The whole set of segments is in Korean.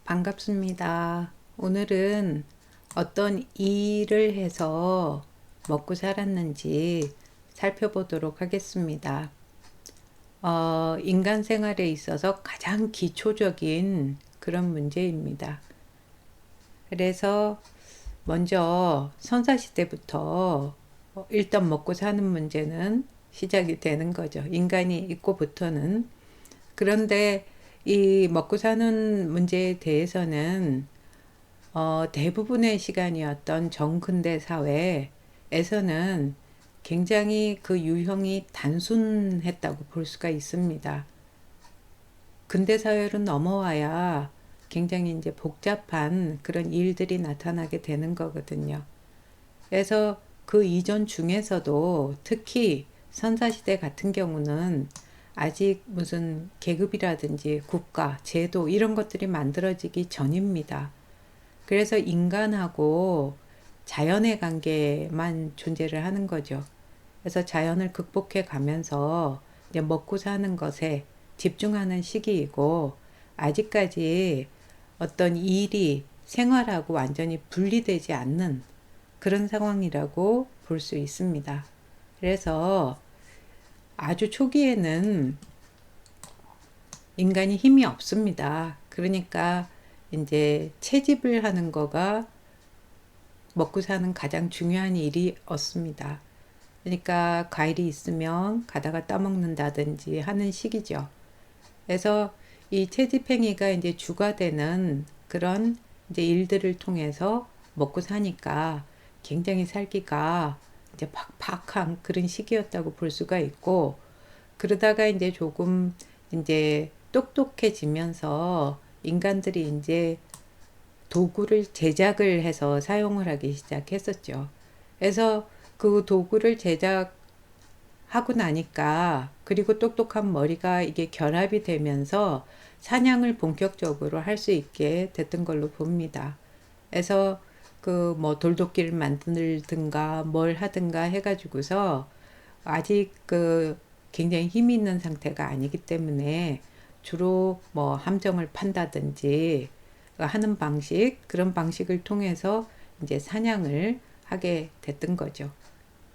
반갑습니다. 오늘은 어떤 일을 해서 먹고 살았는지 살펴보도록 하겠습니다. 인간 생활에 있어서 가장 기초적인 그런 문제입니다. 그래서 먼저 선사시대부터 일단 먹고 사는 문제는 시작이 되는 거죠. 인간이 있고부터는. 그런데 이 먹고 사는 문제에 대해서는 대부분의 시간이었던 정근대 사회에서는 굉장히 그 유형이 단순했다고 볼 수가 있습니다. 근대 사회로 넘어와야 굉장히 이제 복잡한 그런 일들이 나타나게 되는 거거든요. 그래서 그 이전 중에서도 특히 선사시대 같은 경우는 아직 무슨 계급이라든지 국가, 제도 이런 것들이 만들어지기 전입니다. 그래서 인간하고 자연의 관계만 존재를 하는 거죠. 그래서 자연을 극복해 가면서 이제 먹고 사는 것에 집중하는 시기이고, 아직까지 어떤 일이 생활하고 완전히 분리되지 않는 그런 상황이라고 볼 수 있습니다. 그래서 아주 초기에는 인간이 힘이 없습니다. 그러니까 이제 채집을 하는 거가 먹고 사는 가장 중요한 일이었습니다. 그러니까 과일이 있으면 가다가 따먹는다든지 하는 시기죠. 그래서 이 채집행위가 이제 주가 되는 그런 이제 일들을 통해서 먹고 사니까 굉장히 살기가 이제 팍팍한 그런 시기였다고 볼 수가 있고, 그러다가 이제 조금 이제 똑똑해지면서 인간들이 이제 도구를 제작을 해서 사용을 하기 시작했었죠. 그래서 그 도구를 제작하고 나니까, 그리고 똑똑한 머리가 이게 결합이 되면서 사냥을 본격적으로 할 수 있게 됐던 걸로 봅니다. 그래서 그 뭐 돌도끼를 만들든가 뭘 하든가 해가지고서 아직 그 굉장히 힘이 있는 상태가 아니기 때문에 주로 뭐 함정을 판다든지 하는 방식, 그런 방식을 통해서 이제 사냥을 하게 됐던 거죠.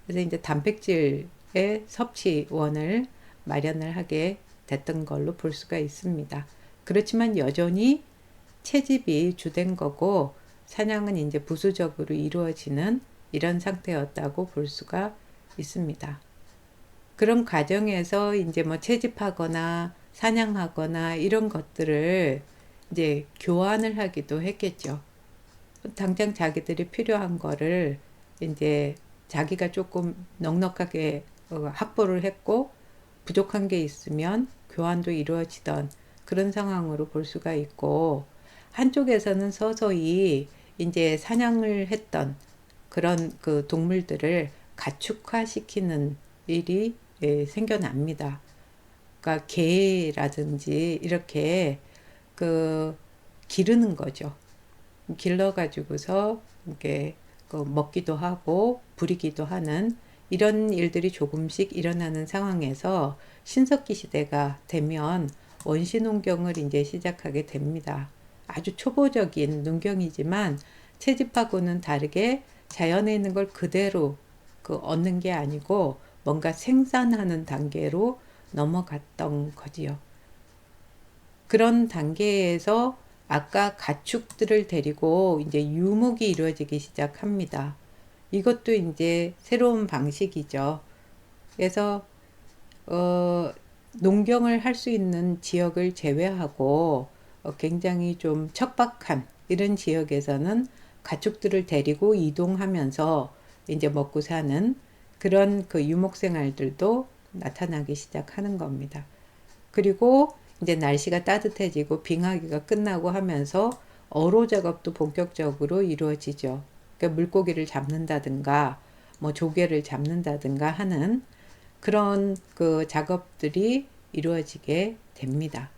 그래서 이제 단백질의 섭취원을 마련을 하게 됐던 걸로 볼 수가 있습니다. 그렇지만 여전히 채집이 주된 거고, 사냥은 이제 부수적으로 이루어지는 이런 상태였다고 볼 수가 있습니다. 그런 과정에서 이제 뭐 채집하거나 사냥하거나 이런 것들을 이제 교환을 하기도 했겠죠. 당장 자기들이 필요한 거를 이제 자기가 조금 넉넉하게 확보를 했고, 부족한 게 있으면 교환도 이루어지던 그런 상황으로 볼 수가 있고, 한쪽에서는 서서히 이제 사냥을 했던 그런 그 동물들을 가축화시키는 일이 생겨납니다. 그러니까 개라든지 이렇게 그 기르는 거죠. 길러가지고서 이렇게 그 먹기도 하고 부리기도 하는 이런 일들이 조금씩 일어나는 상황에서 신석기 시대가 되면 원시 농경을 이제 시작하게 됩니다. 아주 초보적인 농경이지만 채집하고는 다르게 자연에 있는 걸 그대로 그 얻는 게 아니고 뭔가 생산하는 단계로 넘어갔던 거지요. 그런 단계에서 아까 가축들을 데리고 이제 유목이 이루어지기 시작합니다. 이것도 이제 새로운 방식이죠. 그래서 농경을 할 수 있는 지역을 제외하고 굉장히 좀 척박한 이런 지역에서는 가축들을 데리고 이동하면서 이제 먹고 사는 그런 그 유목 생활들도 나타나기 시작하는 겁니다. 그리고 이제 날씨가 따뜻해지고 빙하기가 끝나고 하면서 어로 작업도 본격적으로 이루어지죠. 그러니까 물고기를 잡는다든가 뭐 조개를 잡는다든가 하는 그런 그 작업들이 이루어지게 됩니다.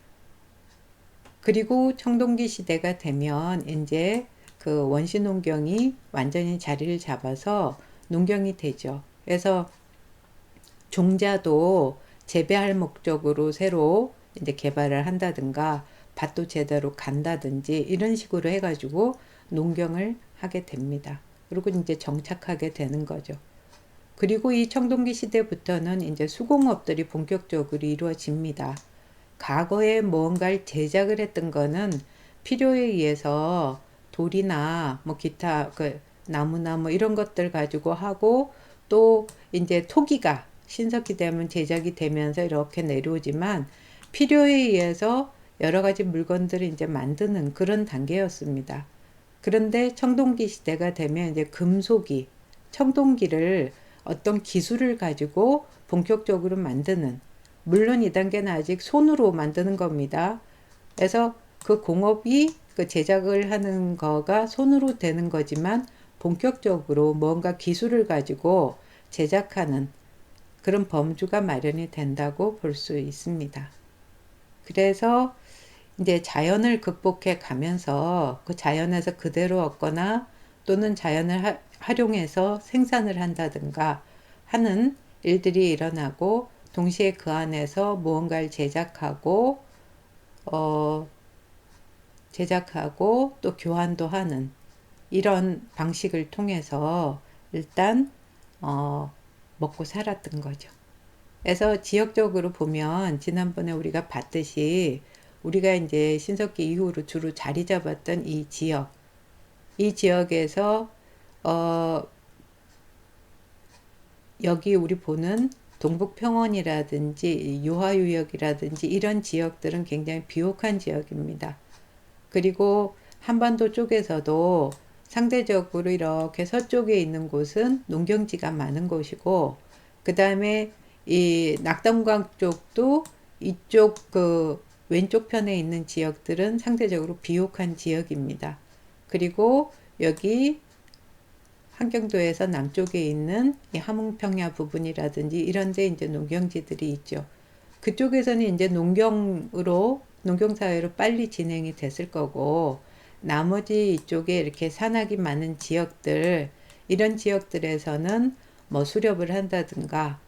그리고 청동기 시대가 되면 이제 그 원시 농경이 완전히 자리를 잡아서 농경이 되죠. 그래서 종자도 재배할 목적으로 새로 이제 개발을 한다든가 밭도 제대로 간다든지 이런 식으로 해가지고 농경을 하게 됩니다. 그리고 이제 정착하게 되는 거죠. 그리고 이 청동기 시대부터는 이제 수공업들이 본격적으로 이루어집니다. 과거에 뭔가를 제작을 했던 거는 필요에 의해서 돌이나 뭐 기타 그 나무나 뭐 이런 것들 가지고 하고, 또 이제 토기가 신석기 되면 제작이 되면서 이렇게 내려오지만 필요에 의해서 여러 가지 물건들을 이제 만드는 그런 단계였습니다. 그런데 청동기 시대가 되면 이제 금속이 청동기를 어떤 기술을 가지고 본격적으로 만드는, 물론 이 단계는 아직 손으로 만드는 겁니다. 그래서 그 공업이 그 제작을 하는 거가 손으로 되는 거지만 본격적으로 뭔가 기술을 가지고 제작하는 그런 범주가 마련이 된다고 볼 수 있습니다. 그래서 이제 자연을 극복해 가면서 그 자연에서 그대로 얻거나 또는 자연을 활용해서 생산을 한다든가 하는 일들이 일어나고, 동시에 그 안에서 무언가를 제작하고 또 교환도 하는 이런 방식을 통해서 일단 먹고 살았던 거죠. 그래서 지역적으로 보면 지난번에 우리가 봤듯이 우리가 이제 신석기 이후로 주로 자리 잡았던 이 지역에서 여기 우리 보는 동북평원이라든지 유화유역이라든지 이런 지역들은 굉장히 비옥한 지역입니다. 그리고 한반도 쪽에서도 상대적으로 이렇게 서쪽에 있는 곳은 농경지가 많은 곳이고, 그 다음에 이 낙동강 쪽도 이쪽 그 왼쪽 편에 있는 지역들은 상대적으로 비옥한 지역입니다. 그리고 여기 한경도에서 남쪽에 있는 이 함흥평야 부분이라든지 이런 데 이제 농경지들이 있죠. 그쪽에서는 이제 농경사회로 빨리 진행이 됐을 거고, 나머지 이쪽에 이렇게 산악이 많은 지역들, 이런 지역들에서는 뭐 수렵을 한다든가,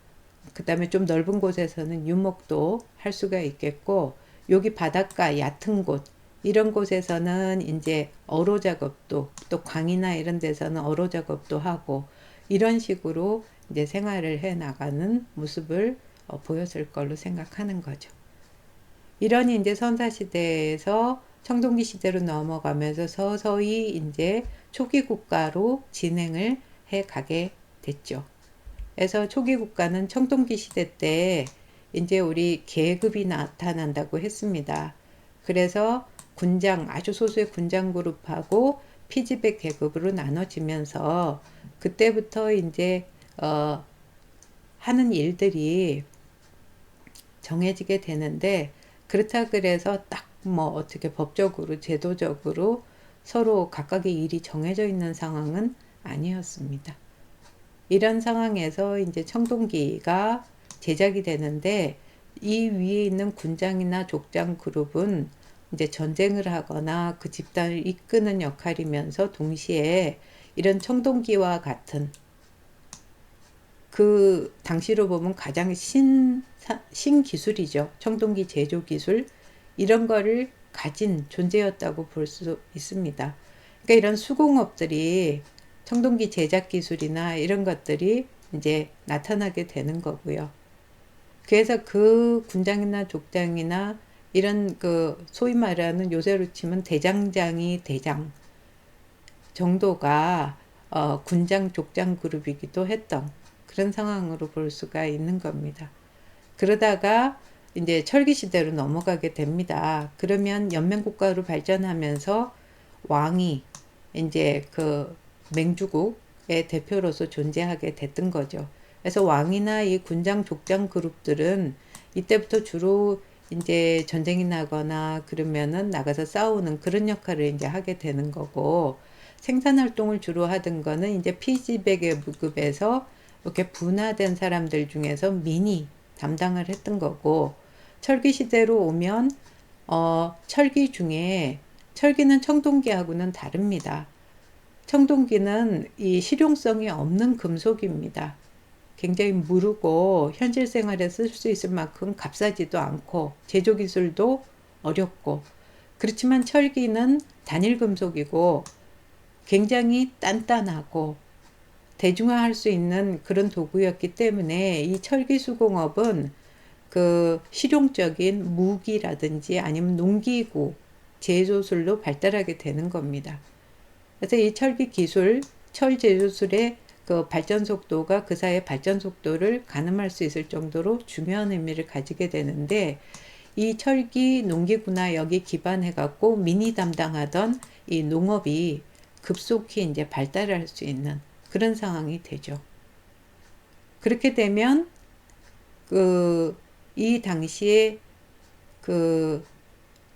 그 다음에 좀 넓은 곳에서는 유목도 할 수가 있겠고, 여기 바닷가 얕은 곳, 이런 곳에서는 이제 어로 작업도, 또 광이나 이런 데서는 어로 작업도 하고, 이런 식으로 이제 생활을 해 나가는 모습을 보였을 걸로 생각하는 거죠. 이런 이제 선사시대에서 청동기 시대로 넘어가면서 서서히 이제 초기 국가로 진행을 해 가게 됐죠. 그래서 초기 국가는 청동기 시대 때 이제 우리 계급이 나타난다고 했습니다. 그래서 군장, 아주 소수의 군장 그룹하고 피지백 계급으로 나눠지면서 그때부터 이제 하는 일들이 정해지게 되는데, 그렇다 그래서 딱 뭐 어떻게 법적으로 제도적으로 서로 각각의 일이 정해져 있는 상황은 아니었습니다. 이런 상황에서 이제 청동기가 제작이 되는데, 이 위에 있는 군장이나 족장 그룹은 이제 전쟁을 하거나 그 집단을 이끄는 역할이면서 동시에 이런 청동기와 같은 그 당시로 보면 가장 신기술이죠. 청동기 제조 기술, 이런 거를 가진 존재였다고 볼 수 있습니다. 그러니까 이런 수공업들이 청동기 제작 기술이나 이런 것들이 이제 나타나게 되는 거고요. 그래서 그 군장이나 족장이나 이런 그 소위 말하는 요새로 치면 대장장이 대장 정도가 군장 족장 그룹이기도 했던 그런 상황으로 볼 수가 있는 겁니다. 그러다가 이제 철기 시대로 넘어가게 됩니다. 그러면 연맹국가로 발전하면서 왕이 이제 그 맹주국의 대표로서 존재하게 됐던 거죠. 그래서 왕이나 이 군장 족장 그룹들은 이때부터 주로 이제 전쟁이 나거나 그러면은 나가서 싸우는 그런 역할을 이제 하게 되는 거고, 생산 활동을 주로 하던 거는 이제 피지백의 무급에서 이렇게 분화된 사람들 중에서 민이 담당을 했던 거고, 철기 시대로 오면 철기 중에 철기는 청동기하고는 다릅니다. 청동기는 이 실용성이 없는 금속입니다. 굉장히 무르고 현실 생활에 쓸 수 있을 만큼 값싸지도 않고 제조 기술도 어렵고, 그렇지만 철기는 단일 금속이고 굉장히 단단하고 대중화할 수 있는 그런 도구였기 때문에 이 철기 수공업은 그 실용적인 무기라든지 아니면 농기구 제조술로 발달하게 되는 겁니다. 그래서 이 철기 기술, 철 제조술의 그 발전 속도가 그 사이의 발전 속도를 가늠할 수 있을 정도로 중요한 의미를 가지게 되는데, 이 철기 농기구나 여기 기반해 갖고 민이 담당하던 이 농업이 급속히 이제 발달할 수 있는 그런 상황이 되죠. 그렇게 되면 이 당시에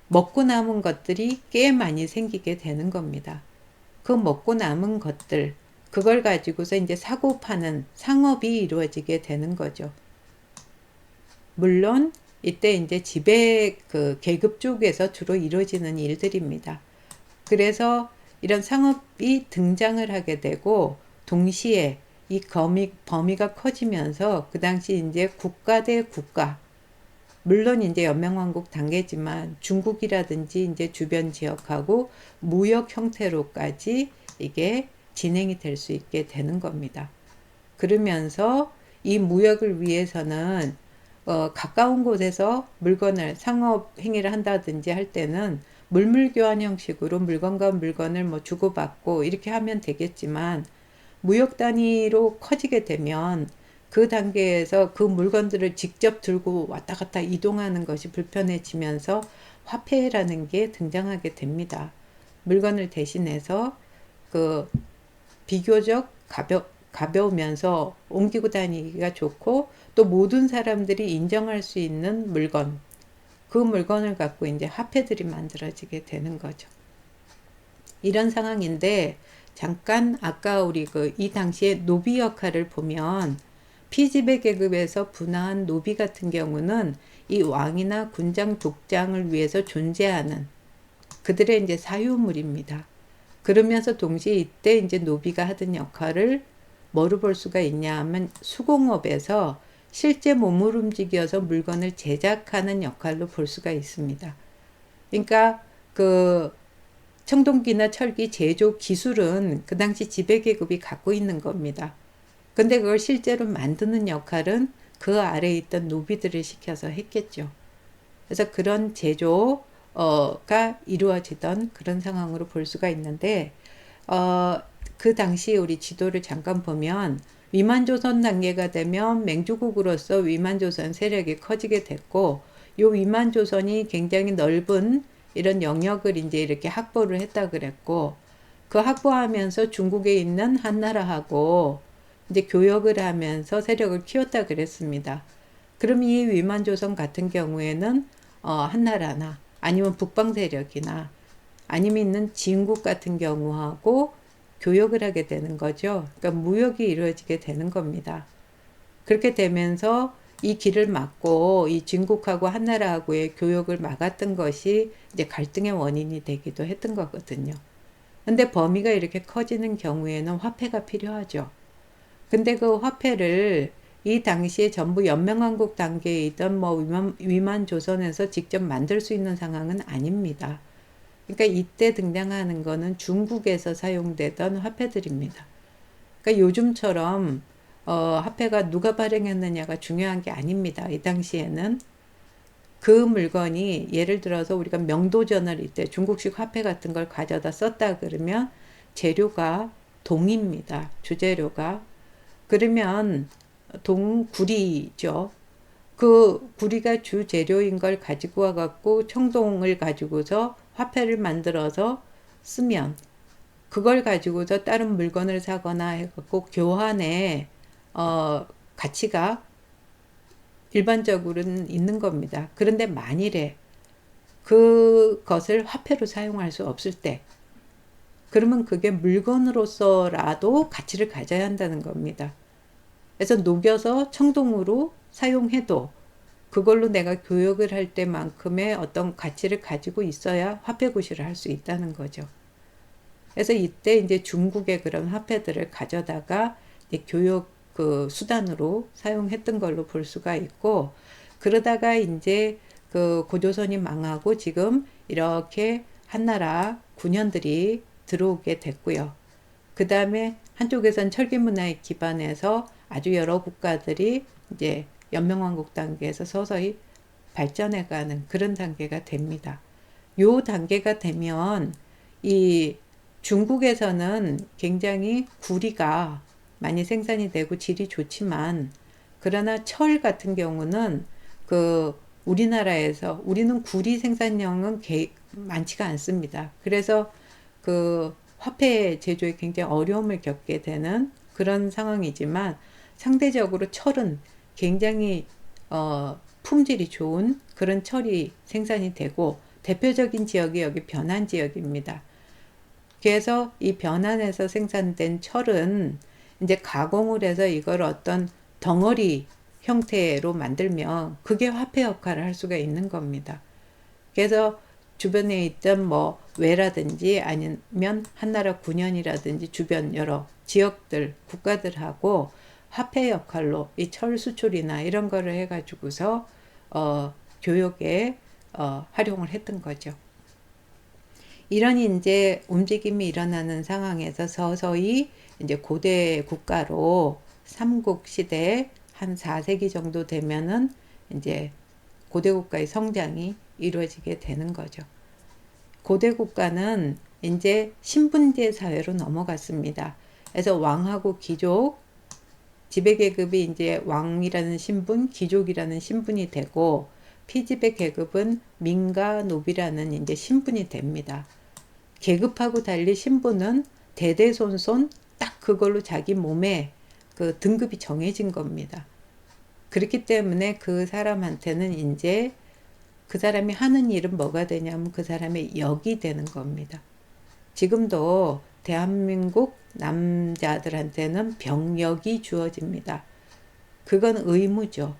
먹고 남은 것들이 꽤 많이 생기게 되는 겁니다. 그 먹고 남은 것들, 그걸 가지고서 이제 사고 파는 상업이 이루어지게 되는 거죠. 물론 이때 이제 지배 계급 쪽에서 주로 이루어지는 일들입니다. 그래서 이런 상업이 등장을 하게 되고, 동시에 이 범위가 커지면서 그 당시 이제 국가 대 국가, 물론 이제 연맹왕국 단계지만 중국이라든지 이제 주변 지역하고 무역 형태로까지 이게 진행이 될 수 있게 되는 겁니다. 그러면서 이 무역을 위해서는 가까운 곳에서 물건을 상업 행위를 한다든지 할 때는 물물 교환 형식으로 물건과 물건을 뭐 주고받고 이렇게 하면 되겠지만, 무역 단위로 커지게 되면 그 단계에서 그 물건들을 직접 들고 왔다 갔다 이동하는 것이 불편해지면서 화폐라는 게 등장하게 됩니다. 물건을 대신해서 비교적 가벼우면서 옮기고 다니기가 좋고, 또 모든 사람들이 인정할 수 있는 물건, 그 물건을 갖고 이제 화폐들이 만들어지게 되는 거죠. 이런 상황인데, 잠깐 아까 우리 이 당시에 노비 역할을 보면, 피지배 계급에서 분화한 노비 같은 경우는 이 왕이나 군장, 독장을 위해서 존재하는 그들의 이제 사유물입니다. 그러면서 동시에 이때 이제 노비가 하던 역할을 뭐로 볼 수가 있냐 하면, 수공업에서 실제 몸을 움직여서 물건을 제작하는 역할로 볼 수가 있습니다. 그러니까 청동기나 철기 제조 기술은 그 당시 지배계급이 갖고 있는 겁니다. 근데 그걸 실제로 만드는 역할은 그 아래에 있던 노비들을 시켜서 했겠죠. 그래서 그런 제조가 이루어지던 그런 상황으로 볼 수가 있는데, 그 당시 우리 지도를 잠깐 보면, 위만조선 단계가 되면 맹주국으로서 위만조선 세력이 커지게 됐고, 요 위만조선이 굉장히 넓은 이런 영역을 이제 이렇게 확보를 했다 그랬고, 그 확보하면서 중국에 있는 한나라하고 이제 교역을 하면서 세력을 키웠다 그랬습니다. 그럼 이 위만조선 같은 경우에는 한나라나 아니면 북방 세력이나 아니면 있는 진국 같은 경우하고 교역을 하게 되는 거죠. 그러니까 무역이 이루어지게 되는 겁니다. 그렇게 되면서 이 길을 막고 이 진국하고 한나라하고의 교역을 막았던 것이 이제 갈등의 원인이 되기도 했던 거거든요. 근데 범위가 이렇게 커지는 경우에는 화폐가 필요하죠. 근데 그 화폐를 이 당시에 전부 연맹왕국 단계에 있던 위만조선에서 직접 만들 수 있는 상황은 아닙니다. 그러니까 이때 등장하는 거는 중국에서 사용되던 화폐들입니다. 그러니까 요즘처럼 화폐가 누가 발행했느냐가 중요한 게 아닙니다. 이 당시에는 그 물건이, 예를 들어서 우리가 명도전을 이때 중국식 화폐 같은 걸 가져다 썼다 그러면 재료가 동입니다. 주재료가. 그러면 구리죠. 그 구리가 주재료인 걸 가지고 와갖고 청동을 가지고서 화폐를 만들어서 쓰면, 그걸 가지고서 다른 물건을 사거나 해갖고 교환에 가치가 일반적으로는 있는 겁니다. 그런데 만일에 그것을 화폐로 사용할 수 없을 때, 그러면 그게 물건으로서라도 가치를 가져야 한다는 겁니다. 그래서 녹여서 청동으로 사용해도 그걸로 내가 교역을 할 때만큼의 어떤 가치를 가지고 있어야 화폐 구실을 할 수 있다는 거죠. 그래서 이때 이제 중국의 그런 화폐들을 가져다가 이제 교역 수단으로 사용했던 걸로 볼 수가 있고, 그러다가 이제 고조선이 망하고 지금 이렇게 한나라 군현들이 들어오게 됐고요. 그 다음에 한쪽에선 철기 문화에 기반해서 아주 여러 국가들이 이제 연명왕국 단계에서 서서히 발전해가는 그런 단계가 됩니다. 요 단계가 되면 이 중국에서는 굉장히 구리가 많이 생산이 되고 질이 좋지만, 그러나 철 같은 경우는 그 우리나라에서 우리는 구리 생산량은 많지가 않습니다. 그래서 그 화폐 제조에 굉장히 어려움을 겪게 되는 그런 상황이지만, 상대적으로 철은 굉장히 품질이 좋은 그런 철이 생산이 되고, 대표적인 지역이 여기 변안 지역입니다. 그래서 이 변안에서 생산된 철은 이제 가공을 해서 이걸 어떤 덩어리 형태로 만들면 그게 화폐 역할을 할 수가 있는 겁니다. 그래서 주변에 있던 뭐 외라든지 아니면 한나라 군현이라든지 주변 여러 지역들, 국가들하고 화폐 역할로 이 철 수출이나 이런 거를 해가지고서 교역에 활용을 했던 거죠. 이런 이제 움직임이 일어나는 상황에서 서서히 이제 고대 국가로 삼국 시대 한 4세기 정도 되면은 이제 고대 국가의 성장이 이루어지게 되는 거죠. 고대 국가는 이제 신분제 사회로 넘어갔습니다. 그래서 왕하고 귀족, 지배계급이 이제 왕이라는 신분, 귀족이라는 신분이 되고, 피지배 계급은 민가, 노비라는 이제 신분이 됩니다. 계급하고 달리 신분은 대대손손 딱 그걸로 자기 몸에 그 등급이 정해진 겁니다. 그렇기 때문에 그 사람한테는 이제 그 사람이 하는 일은 뭐가 되냐면 그 사람의 역이 되는 겁니다. 지금도 대한민국 남자들한테는 병역이 주어집니다. 그건 의무죠.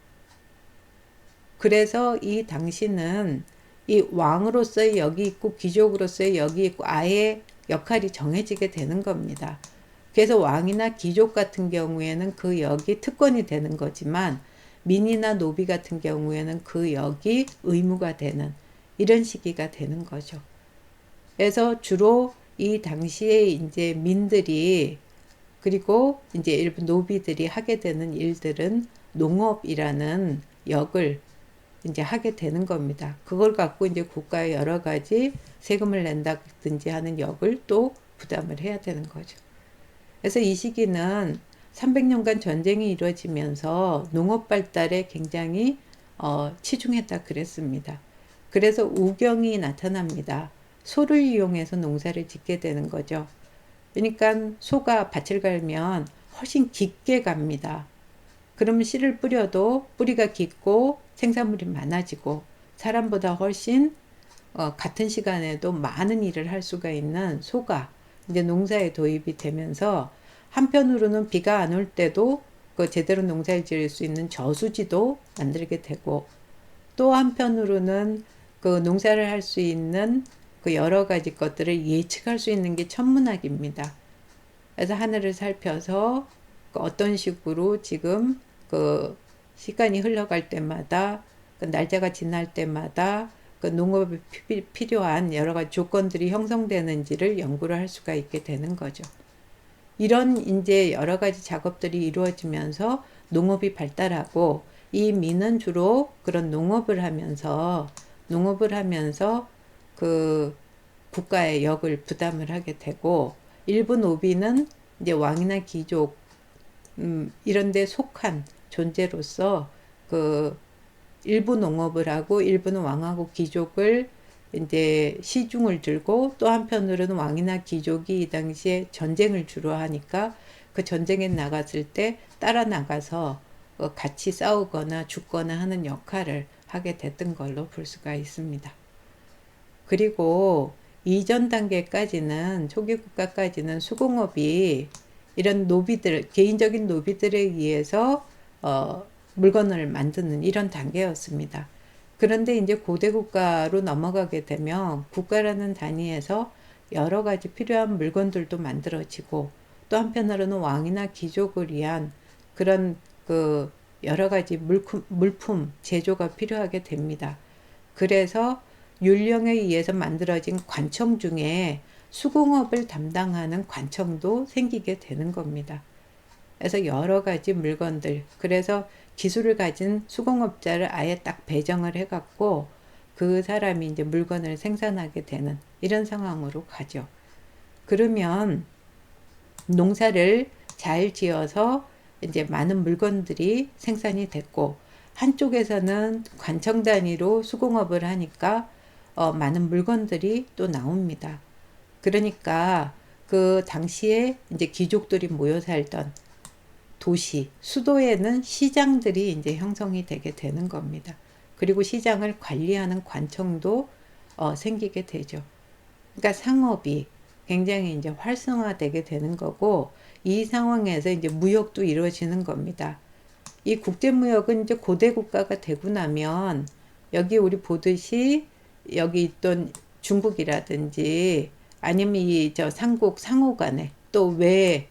그래서 이 당시는 이 왕으로서의 역이 있고 귀족으로서의 역이 있고 아예 역할이 정해지게 되는 겁니다. 그래서 왕이나 귀족 같은 경우에는 그 역이 특권이 되는 거지만, 민이나 노비 같은 경우에는 그 역이 의무가 되는 이런 시기가 되는 거죠. 그래서 주로 이 당시에 이제 민들이, 그리고 이제 일부 노비들이 하게 되는 일들은 농업이라는 역을 이제 하게 되는 겁니다. 그걸 갖고 이제 국가에 여러 가지 세금을 낸다든지 하는 역을 또 부담을 해야 되는 거죠. 그래서 이 시기는 300년간 전쟁이 이루어지면서 농업 발달에 굉장히 치중했다 그랬습니다. 그래서 우경이 나타납니다. 소를 이용해서 농사를 짓게 되는 거죠. 그러니까 소가 밭을 갈면 훨씬 깊게 갑니다. 그러면 씨를 뿌려도 뿌리가 깊고 생산물이 많아지고, 사람보다 훨씬 같은 시간에도 많은 일을 할 수가 있는 소가 이제 농사에 도입이 되면서, 한편으로는 비가 안 올 때도 그 제대로 농사를 지을 수 있는 저수지도 만들게 되고, 또 한편으로는 그 농사를 할 수 있는 그 여러 가지 것들을 예측할 수 있는 게 천문학입니다. 그래서 하늘을 살펴서 어떤 식으로 지금 그 시간이 흘러갈 때마다, 그 날짜가 지날 때마다 그 농업에 필요한 여러 가지 조건들이 형성되는지를 연구를 할 수가 있게 되는 거죠. 이런 이제 여러 가지 작업들이 이루어지면서 농업이 발달하고, 이 민은 주로 그런 농업을 하면서 그 국가의 역을 부담을 하게 되고, 일부 노비는 이제 왕이나 귀족 이런 데 속한 존재로서 그 일부 농업을 하고, 일부는 왕하고 귀족을 이제 시중을 들고, 또 한편으로는 왕이나 귀족이 이 당시에 전쟁을 주로 하니까 그 전쟁에 나갔을 때 따라 나가서 같이 싸우거나 죽거나 하는 역할을 하게 됐던 걸로 볼 수가 있습니다. 그리고 이전 단계까지는, 초기 국가까지는 수공업이 이런 노비들, 개인적인 노비들에 의해서 물건을 만드는 이런 단계였습니다. 그런데 이제 고대 국가로 넘어가게 되면 국가라는 단위에서 여러 가지 필요한 물건들도 만들어지고, 또 한편으로는 왕이나 귀족을 위한 그런 그 여러 가지 물품 제조가 필요하게 됩니다. 그래서 율령에 의해서 만들어진 관청 중에 수공업을 담당하는 관청도 생기게 되는 겁니다. 그래서 여러 가지 물건들, 그래서 기술을 가진 수공업자를 아예 딱 배정을 해갖고 그 사람이 이제 물건을 생산하게 되는 이런 상황으로 가죠. 그러면 농사를 잘 지어서 이제 많은 물건들이 생산이 됐고, 한쪽에서는 관청 단위로 수공업을 하니까 많은 물건들이 또 나옵니다. 그러니까 그 당시에 이제 귀족들이 모여 살던 도시, 수도에는 시장들이 이제 형성이 되게 되는 겁니다. 그리고 시장을 관리하는 관청도 생기게 되죠. 그러니까 상업이 굉장히 이제 활성화되게 되는 거고, 이 상황에서 이제 무역도 이루어지는 겁니다. 이 국제무역은 이제 고대 국가가 되고 나면 여기 우리 보듯이 여기 있던 중국이라든지 아니면 이 저 삼국 상호 간에 또 외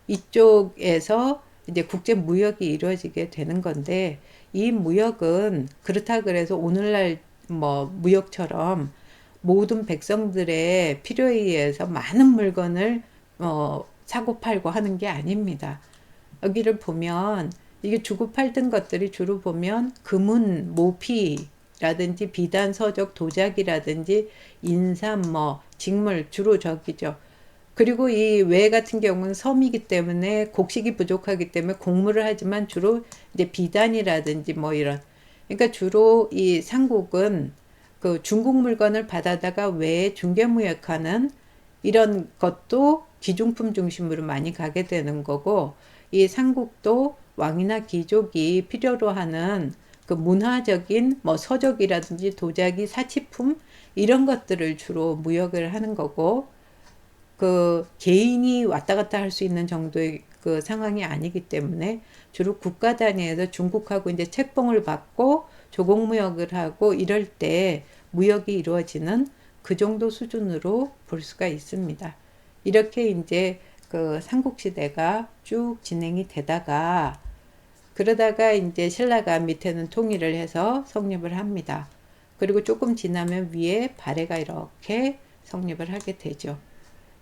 이쪽에서 이제 국제 무역이 이루어지게 되는 건데, 이 무역은 그렇다 그래서 오늘날 뭐 무역처럼 모든 백성들의 필요에 의해서 많은 물건을 사고 팔고 하는 게 아닙니다. 여기를 보면 이게 주고 팔던 것들이 주로 보면 금은, 모피라든지 비단, 서적, 도자기라든지 인삼, 뭐 직물 주로 저기죠. 그리고 이 외 같은 경우는 섬이기 때문에 곡식이 부족하기 때문에 곡물을 하지만 주로 이제 비단이라든지 뭐 이런, 그러니까 주로 이 삼국은 그 중국 물건을 받아다가 외에 중개무역하는 이런 것도 귀중품 중심으로 많이 가게 되는 거고, 이 삼국도 왕이나 귀족이 필요로 하는 그 문화적인 뭐 서적이라든지 도자기, 사치품 이런 것들을 주로 무역을 하는 거고, 그 개인이 왔다 갔다 할 수 있는 정도의 그 상황이 아니기 때문에 주로 국가 단위에서 중국하고 이제 책봉을 받고 조공무역을 하고 이럴 때 무역이 이루어지는 그 정도 수준으로 볼 수가 있습니다. 이렇게 이제 그 삼국시대가 쭉 진행이 되다가, 그러다가 이제 신라가 밑에는 통일을 해서 성립을 합니다. 그리고 조금 지나면 위에 발해가 이렇게 성립을 하게 되죠.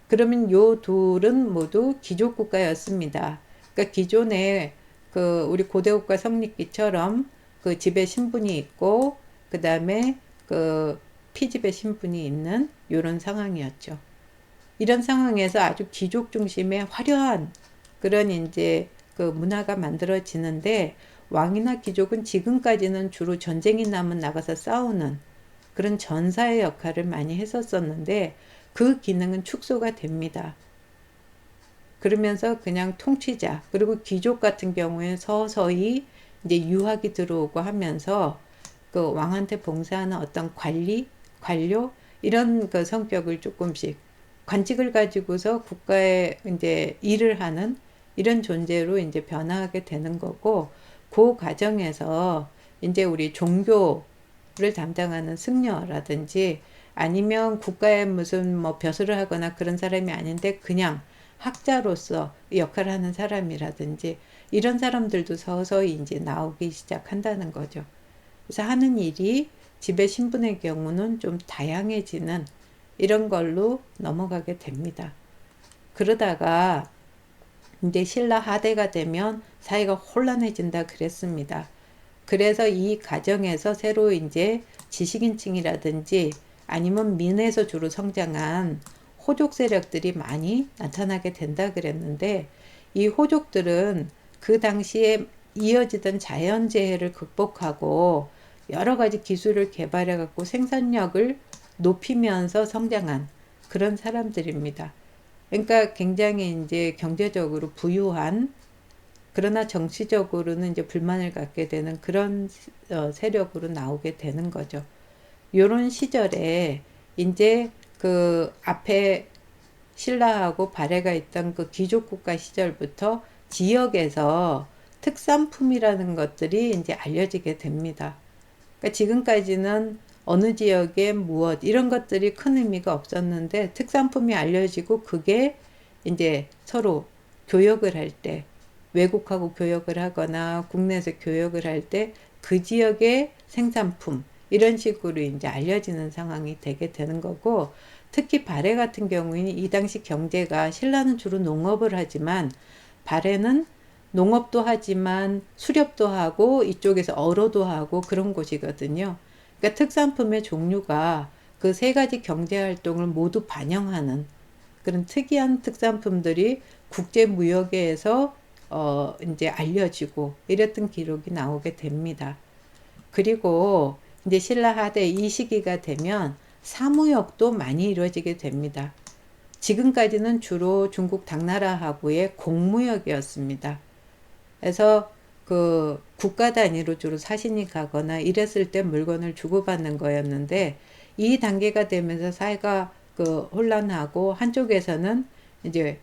그러면 요 둘은 모두 귀족 국가였습니다. 그러니까 기존에 그 우리 고대 국가 성립기처럼 그 집에 신분이 있고 그 다음에 그 피집에 신분이 있는 요런 상황이었죠. 이런 상황에서 아주 귀족 중심의 화려한 그런 이제 그 문화가 만들어지는데, 왕이나 귀족은 지금까지는 주로 전쟁이 나면 나가서 싸우는 그런 전사의 역할을 많이 했었었는데, 그 기능은 축소가 됩니다. 그러면서 그냥 통치자, 그리고 귀족 같은 경우에 서서히 이제 유학이 들어오고 하면서 그 왕한테 봉사하는 어떤 관리, 관료 이런 그 성격을 조금씩 관직을 가지고서 국가에 이제 일을 하는 이런 존재로 이제 변화하게 되는 거고, 그 과정에서 이제 우리 종교를 담당하는 승려라든지 아니면 국가에 무슨 뭐 벼슬을 하거나 그런 사람이 아닌데 그냥 학자로서 역할을 하는 사람이라든지 이런 사람들도 서서히 이제 나오기 시작한다는 거죠. 그래서 하는 일이 집의 신분의 경우는 좀 다양해지는 이런 걸로 넘어가게 됩니다. 그러다가 이제 신라 하대가 되면 사회가 혼란해진다 그랬습니다. 그래서 이 과정에서 새로 이제 지식인층이라든지 아니면 민에서 주로 성장한 호족 세력들이 많이 나타나게 된다 그랬는데, 이 호족들은 그 당시에 이어지던 자연재해를 극복하고 여러 가지 기술을 개발해 갖고 생산력을 높이면서 성장한 그런 사람들입니다. 그러니까 굉장히 이제 경제적으로 부유한, 그러나 정치적으로는 이제 불만을 갖게 되는 그런 세력으로 나오게 되는 거죠. 요런 시절에 이제 그 앞에 신라하고 발해가 있던 그 귀족국가 시절부터 지역에서 특산품이라는 것들이 이제 알려지게 됩니다. 그러니까 지금까지는 어느 지역에 무엇 이런 것들이 큰 의미가 없었는데, 특산품이 알려지고 그게 이제 서로 교역을 할 때, 외국하고 교역을 하거나 국내에서 교역을 할 때 그 지역의 생산품 이런 식으로 이제 알려지는 상황이 되게 되는 거고, 특히 발해 같은 경우에는 이 당시 경제가 신라는 주로 농업을 하지만 발해는 농업도 하지만 수렵도 하고 이쪽에서 어로도 하고 그런 곳이거든요. 그러니까 특산품의 종류가 그 세 가지 경제 활동을 모두 반영하는 그런 특이한 특산품들이 국제 무역에서 이제 알려지고 이랬던 기록이 나오게 됩니다. 그리고 이제 신라 하대 이 시기가 되면 사무역도 많이 이루어지게 됩니다. 지금까지는 주로 중국 당나라하고의 공무역이었습니다. 그래서 그 국가 단위로 주로 사신이 가거나 이랬을 때 물건을 주고받는 거였는데, 이 단계가 되면서 사회가 그 혼란하고 한쪽에서는 이제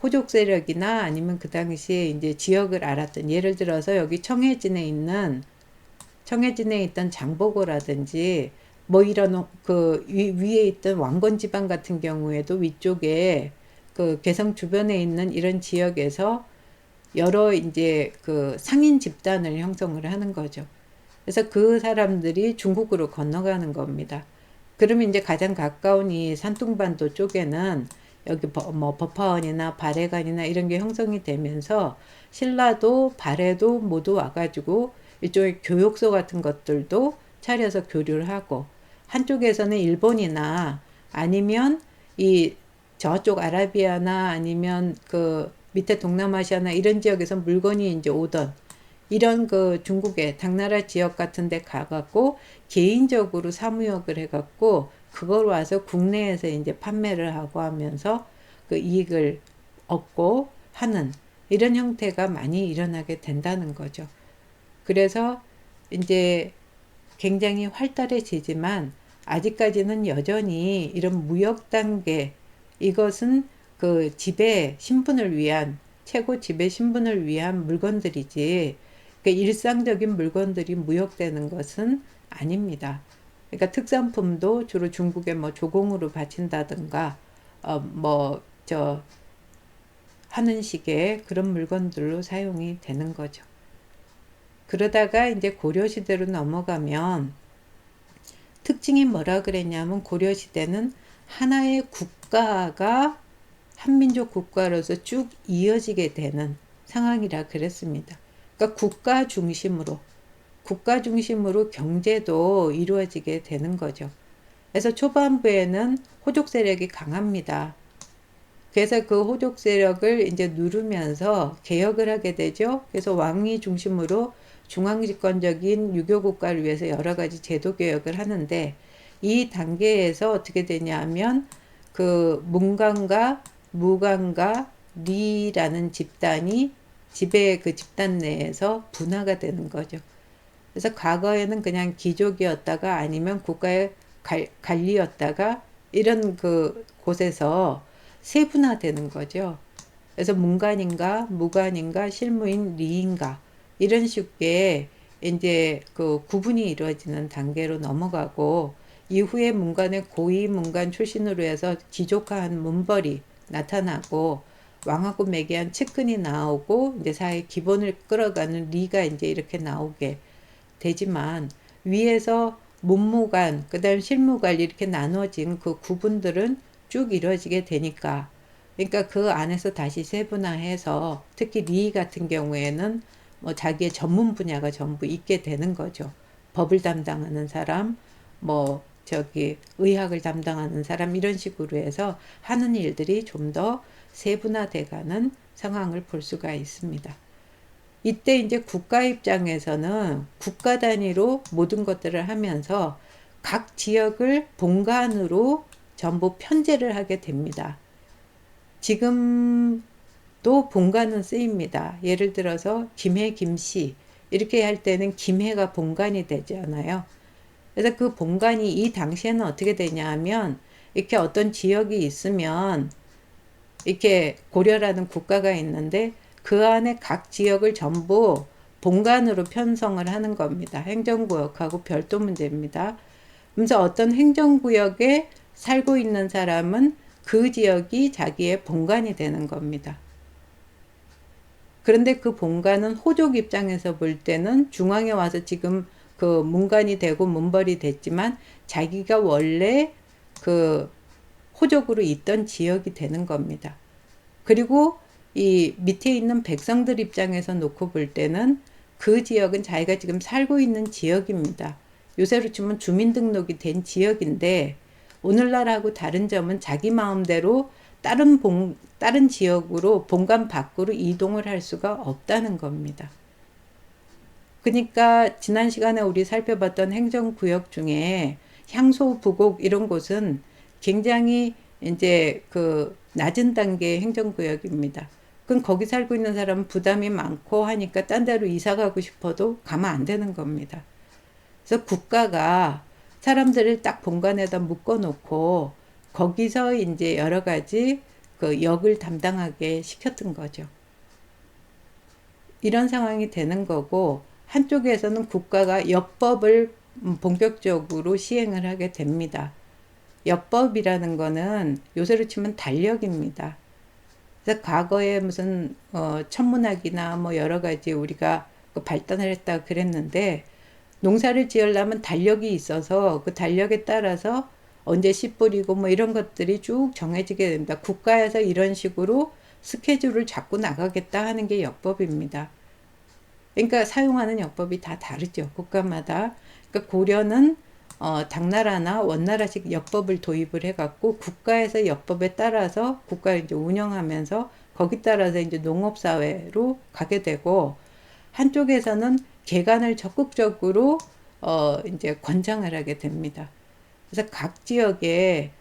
호족 세력이나 아니면 그 당시에 이제 지역을 알았던, 예를 들어서 여기 청해진에 있던 장보고라든지 뭐 이런 그 위에 있던 왕건 지방 같은 경우에도 위쪽에 그 개성 주변에 있는 이런 지역에서 여러 이제 그 상인 집단을 형성을 하는 거죠. 그래서 그 사람들이 중국으로 건너가는 겁니다. 그러면 이제 가장 가까운 이 산둥반도 쪽에는 여기 뭐 법화원이나 발해관이나 이런 게 형성이 되면서 신라도 발해도 모두 와가지고 일종의 교육소 같은 것들도 차려서 교류를 하고, 한쪽에서는 일본이나 아니면 이 저쪽 아라비아나 아니면 그 밑에 동남아시아나 이런 지역에서 물건이 이제 오던 이런 그 중국의 당나라 지역 같은 데 가갖고 개인적으로 사무역을 해갖고 그걸 와서 국내에서 이제 판매를 하고 하면서 그 이익을 얻고 하는 이런 형태가 많이 일어나게 된다는 거죠. 그래서 이제 굉장히 활달해지지만 아직까지는 여전히 이런 무역 단계, 이것은 그 지배 신분을 위한, 최고 지배 신분을 위한 물건들이지 그러니까 일상적인 물건들이 무역되는 것은 아닙니다. 그러니까 특산품도 주로 중국에 뭐 조공으로 바친다든가 뭐 하는 식의 그런 물건들로 사용이 되는 거죠. 그러다가 이제 고려시대로 넘어가면 특징이 뭐라 그랬냐면, 고려시대는 하나의 국가가 한민족 국가로서 쭉 이어지게 되는 상황이라 그랬습니다. 그러니까 국가 중심으로 경제도 이루어지게 되는 거죠. 그래서 초반부에는 호족 세력이 강합니다. 그래서 그 호족 세력을 이제 누르면서 개혁을 하게 되죠. 그래서 왕위 중심으로 중앙집권적인 유교 국가를 위해서 여러 가지 제도 개혁을 하는데, 이 단계에서 어떻게 되냐면 그 문관과 무관과 리라는 집단이 지배 그 집단 내에서 분화가 되는 거죠. 그래서 과거에는 그냥 귀족이었다가 아니면 국가의 관리였다가 이런 그 곳에서 세분화되는 거죠. 그래서 문관인가 무관인가 실무인 리인가 이런 식의 이제 그 구분이 이루어지는 단계로 넘어가고, 이후에 문관의 고위 문관 출신으로 해서 귀족한 문벌이 나타나고 왕하고 매개한 측근이 나오고 이제 사회 기본을 끌어가는 리가 이제 이렇게 나오게 되지만, 위에서 문무관 그다음 실무관 이렇게 나눠진 그 구분들은 쭉 이루어지게 되니까, 그러니까 그 안에서 다시 세분화해서 특히 리 같은 경우에는 뭐 자기의 전문 분야가 전부 있게 되는 거죠. 법을 담당하는 사람, 뭐 의학을 담당하는 사람 이런 식으로 해서 하는 일들이 좀 더 세분화돼가는 상황을 볼 수가 있습니다. 이때 이제 국가 입장에서는 국가 단위로 모든 것들을 하면서 각 지역을 본관으로 전부 편제를 하게 됩니다. 지금도 본관은 쓰입니다. 예를 들어서 김해, 김씨 이렇게 할 때는 김해가 본관이 되잖아요. 그래서 그 본관이 이 당시에는 어떻게 되냐 하면, 이렇게 어떤 지역이 있으면 이렇게 고려라는 국가가 있는데 그 안에 각 지역을 전부 본관으로 편성을 하는 겁니다. 행정구역하고 별도 문제입니다. 그래서 어떤 행정구역에 살고 있는 사람은 그 지역이 자기의 본관이 되는 겁니다. 그런데 그 본관은 호족 입장에서 볼 때는 중앙에 와서 지금 그 문관이 되고 문벌이 됐지만 자기가 원래 그 호족으로 있던 지역이 되는 겁니다. 그리고 이 밑에 있는 백성들 입장에서 놓고 볼 때는 그 지역은 자기가 지금 살고 있는 지역입니다. 요새로 치면 주민등록이 된 지역인데 오늘날하고 다른 점은 자기 마음대로 다른 지역으로 본관 밖으로 이동을 할 수가 없다는 겁니다. 그러니까 지난 시간에 우리 살펴봤던 행정구역 중에 향소, 부곡 이런 곳은 굉장히 이제 그 낮은 단계의 행정구역입니다. 그럼 거기 살고 있는 사람은 부담이 많고 하니까 딴 데로 이사 가고 싶어도 가면 안 되는 겁니다. 그래서 국가가 사람들을 딱 본관에다 묶어 놓고 거기서 이제 여러 가지 그 역을 담당하게 시켰던 거죠. 이런 상황이 되는 거고, 한쪽에서는 국가가 역법을 본격적으로 시행을 하게 됩니다. 역법이라는 거는 요새로 치면 달력입니다. 그래서 과거에 무슨 천문학이나 뭐 여러 가지 우리가 발전을 했다 그랬는데, 농사를 지으려면 달력이 있어서 그 달력에 따라서 언제 씨 뿌리고 뭐 이런 것들이 쭉 정해지게 됩니다. 국가에서 이런 식으로 스케줄을 잡고 나가겠다 하는 게 역법입니다. 그러니까 사용하는 역법이 다 다르죠. 국가마다. 그러니까 고려는 당나라나 원나라식 역법을 도입을 해갖고 국가에서 역법에 따라서 국가를 이제 운영하면서 거기 따라서 이제 농업사회로 가게 되고, 한쪽에서는 개간을 적극적으로 이제 권장을 하게 됩니다. 그래서 각 지역에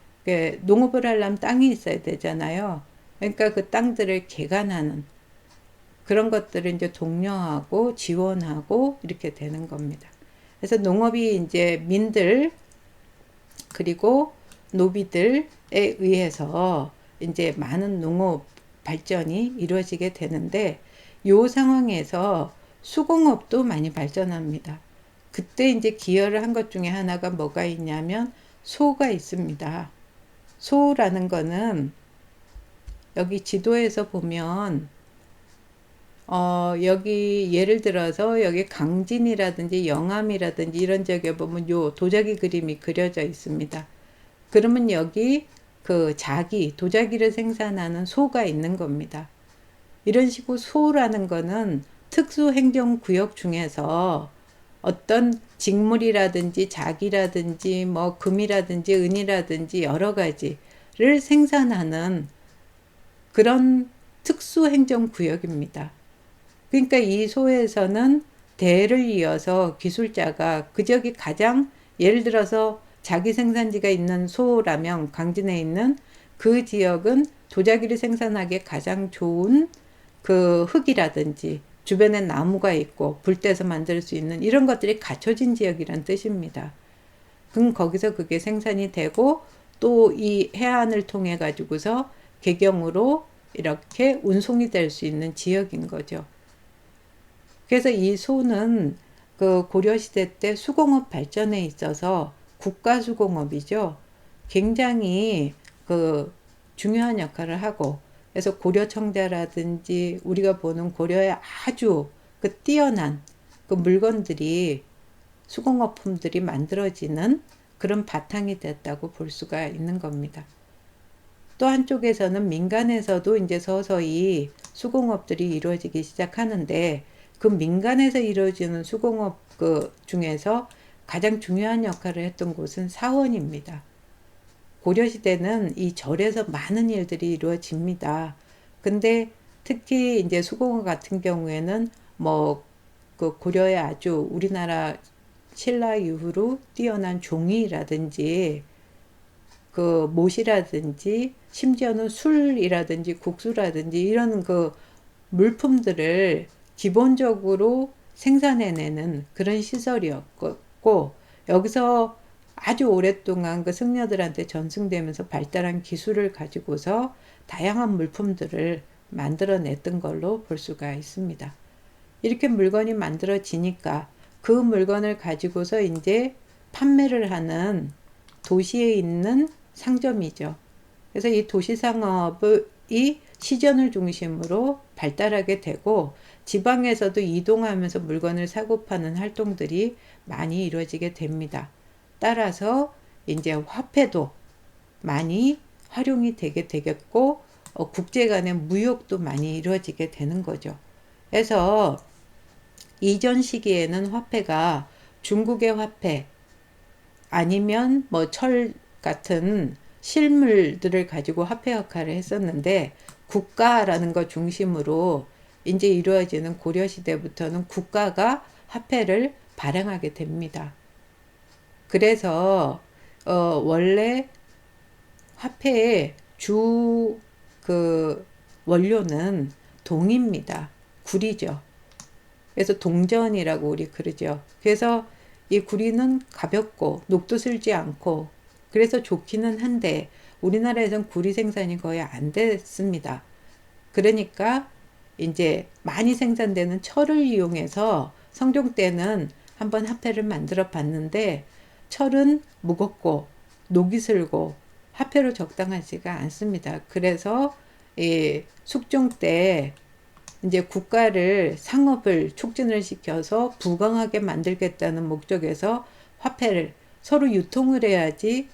농업을 하려면 땅이 있어야 되잖아요. 그러니까 그 땅들을 개간하는 그런 것들을 이제 독려하고 지원하고 이렇게 되는 겁니다. 그래서 농업이 이제 민들 그리고 노비들에 의해서 이제 많은 농업 발전이 이루어지게 되는데, 이 상황에서 수공업도 많이 발전합니다. 그때 이제 기여를 한 것 중에 하나가 뭐가 있냐면 소가 있습니다. 소라는 거는 여기 지도에서 보면 여기 예를 들어서 여기 강진이라든지 영암이라든지 이런 지역에 보면 요 도자기 그림이 그려져 있습니다. 그러면 여기 그 도자기를 생산하는 소가 있는 겁니다. 이런 식으로 소라는 거는 특수행정구역 중에서 어떤 직물이라든지 자기라든지 뭐 금이라든지 은이라든지 여러 가지를 생산하는 그런 특수행정구역입니다. 그러니까 이 소에서는 대를 이어서 기술자가 그 지역이 가장, 예를 들어서 자기 생산지가 있는 소라면 강진에 있는 그 지역은 도자기를 생산하기에 가장 좋은 그 흙이라든지 주변에 나무가 있고 불 떼서 만들 수 있는 이런 것들이 갖춰진 지역이란 뜻입니다. 그럼 거기서 그게 생산이 되고 또 이 해안을 통해 가지고서 개경으로 이렇게 운송이 될 수 있는 지역인 거죠. 그래서 이 소는 그 고려시대 때 수공업 발전에 있어서 국가수공업이죠. 굉장히 그 중요한 역할을 하고, 그래서 고려청자라든지 우리가 보는 고려의 아주 그 뛰어난 그 물건들이 수공업품들이 만들어지는 그런 바탕이 됐다고 볼 수가 있는 겁니다. 또 한쪽에서는 민간에서도 이제 서서히 수공업들이 이루어지기 시작하는데, 그 민간에서 이루어지는 수공업 그 중에서 가장 중요한 역할을 했던 곳은 사원입니다. 고려시대는 이 절에서 많은 일들이 이루어집니다. 근데 특히 이제 수공업 같은 경우에는 뭐 그 고려의 아주 우리나라 신라 이후로 뛰어난 종이라든지 그 못이라든지 심지어는 술이라든지 국수라든지 이런 그 물품들을 기본적으로 생산해내는 그런 시설이었고, 여기서 아주 오랫동안 그 승려들한테 전승되면서 발달한 기술을 가지고서 다양한 물품들을 만들어냈던 걸로 볼 수가 있습니다. 이렇게 물건이 만들어지니까 그 물건을 가지고서 이제 판매를 하는 도시에 있는 상점이죠. 그래서 이 도시상업이 시전을 중심으로 발달하게 되고, 지방에서도 이동하면서 물건을 사고 파는 활동들이 많이 이루어지게 됩니다. 따라서 이제 화폐도 많이 활용이 되게 되겠고 국제 간의 무역도 많이 이루어지게 되는 거죠. 그래서 이전 시기에는 화폐가 중국의 화폐 아니면 뭐 철 같은 실물들을 가지고 화폐 역할을 했었는데 국가라는 것 중심으로 이제 이루어지는 고려 시대부터는 국가가 화폐를 발행하게 됩니다. 그래서 원래 화폐의 주 그 원료는 동입니다. 구리죠. 그래서 동전이라고 우리 그러죠. 그래서 이 구리는 가볍고 녹도 슬지 않고 그래서 좋기는 한데 우리나라에선 구리 생산이 거의 안 됐습니다. 그러니까 이제 많이 생산되는 철을 이용해서 성종 때는 한번 화폐를 만들어 봤는데 철은 무겁고 녹이 슬고 화폐로 적당하지가 않습니다. 그래서 이 숙종 때 이제 국가를 상업을 촉진을 시켜서 부강하게 만들겠다는 목적에서 화폐를 서로 유통을 해야지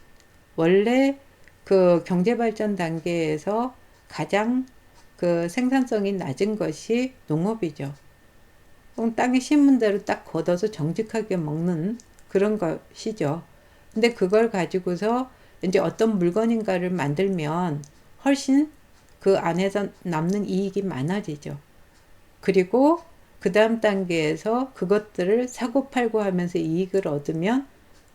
원래 그 경제발전 단계에서 가장 그 생산성이 낮은 것이 농업이죠. 땅에 심은 대로 딱 걷어서 정직하게 먹는 그런 것이죠. 근데 그걸 가지고서 이제 어떤 물건인가를 만들면 훨씬 그 안에서 남는 이익이 많아지죠. 그리고 그 다음 단계에서 그것들을 사고 팔고 하면서 이익을 얻으면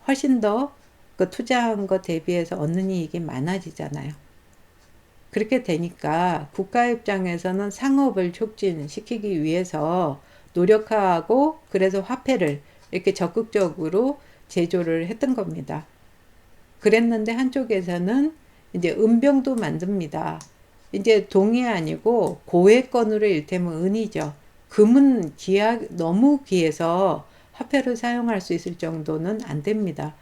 훨씬 더 그 투자한 것 대비해서 얻는 이익이 많아지잖아요. 그렇게 되니까 국가 입장에서는 상업을 촉진시키기 위해서 노력하고 그래서 화폐를 이렇게 적극적으로 제조를 했던 겁니다. 그랬는데 한쪽에서는 이제 은병도 만듭니다. 이제 동이 아니고 고액건으로 일테면 은이죠. 금은 너무 귀해서 화폐로 사용할 수 있을 정도는 안 됩니다.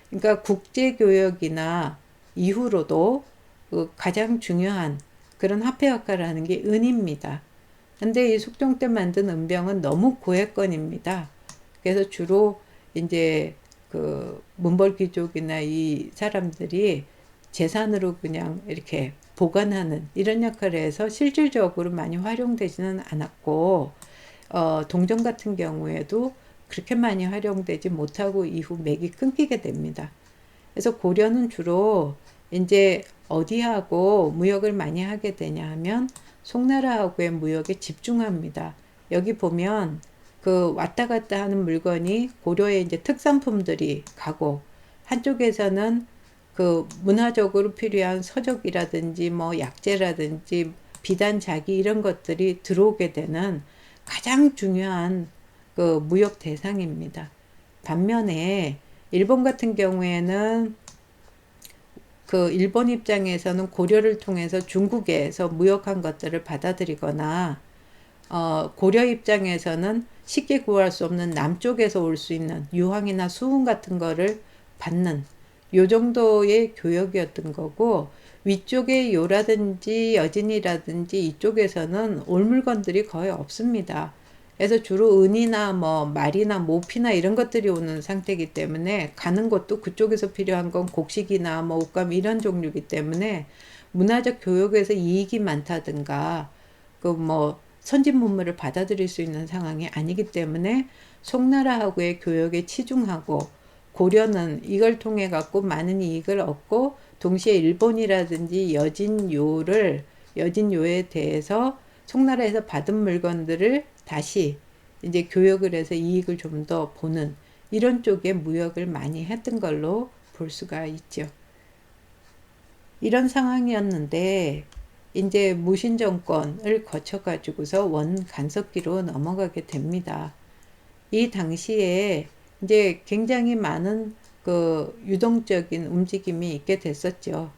그러니까 국제교역이나 이후로도 그 가장 중요한 그런 화폐 역할을 하는 게 은입니다. 근데 이 숙종 때 만든 은병은 너무 고액건입니다. 그래서 주로 이제 그 문벌 귀족이나 이 사람들이 재산으로 그냥 이렇게 보관하는 이런 역할을 해서 실질적으로 많이 활용되지는 않았고 동전 같은 경우에도 그렇게 많이 활용되지 못하고 이후 맥이 끊기게 됩니다. 그래서 고려는 주로 이제 어디하고 무역을 많이 하게 되냐 하면 송나라하고의 무역에 집중합니다. 여기 보면 그 왔다 갔다 하는 물건이 고려의 이제 특산품들이 가고 한쪽에서는 그 문화적으로 필요한 서적이라든지 뭐 약재라든지 비단 자기 이런 것들이 들어오게 되는 가장 중요한 그 무역 대상입니다. 반면에 일본 같은 경우에는 그 일본 입장에서는 고려를 통해서 중국에서 무역한 것들을 받아들이거나 고려 입장에서는 쉽게 구할 수 없는 남쪽에서 올 수 있는 유황이나 수은 같은 거를 받는 요 정도의 교역이었던 거고 위쪽에 요라든지 여진이라든지 이쪽에서는 올 물건들이 거의 없습니다. 그래서 주로 은이나 뭐 말이나 모피나 이런 것들이 오는 상태이기 때문에 가는 것도 그쪽에서 필요한 건 곡식이나 뭐 옷감 이런 종류이기 때문에 문화적 교역에서 이익이 많다든가 그 뭐 선진 문물을 받아들일 수 있는 상황이 아니기 때문에 송나라하고의 교역에 치중하고 고려는 이걸 통해 갖고 많은 이익을 얻고 동시에 일본이라든지 여진요에 대해서 송나라에서 받은 물건들을 다시 이제 교역을 해서 이익을 좀 더 보는 이런 쪽의 무역을 많이 했던 걸로 볼 수가 있죠. 이런 상황이었는데 이제 무신 정권을 거쳐 가지고서 원 간섭기로 넘어가게 됩니다. 이 당시에 이제 굉장히 많은 그 유동적인 움직임이 있게 됐었죠.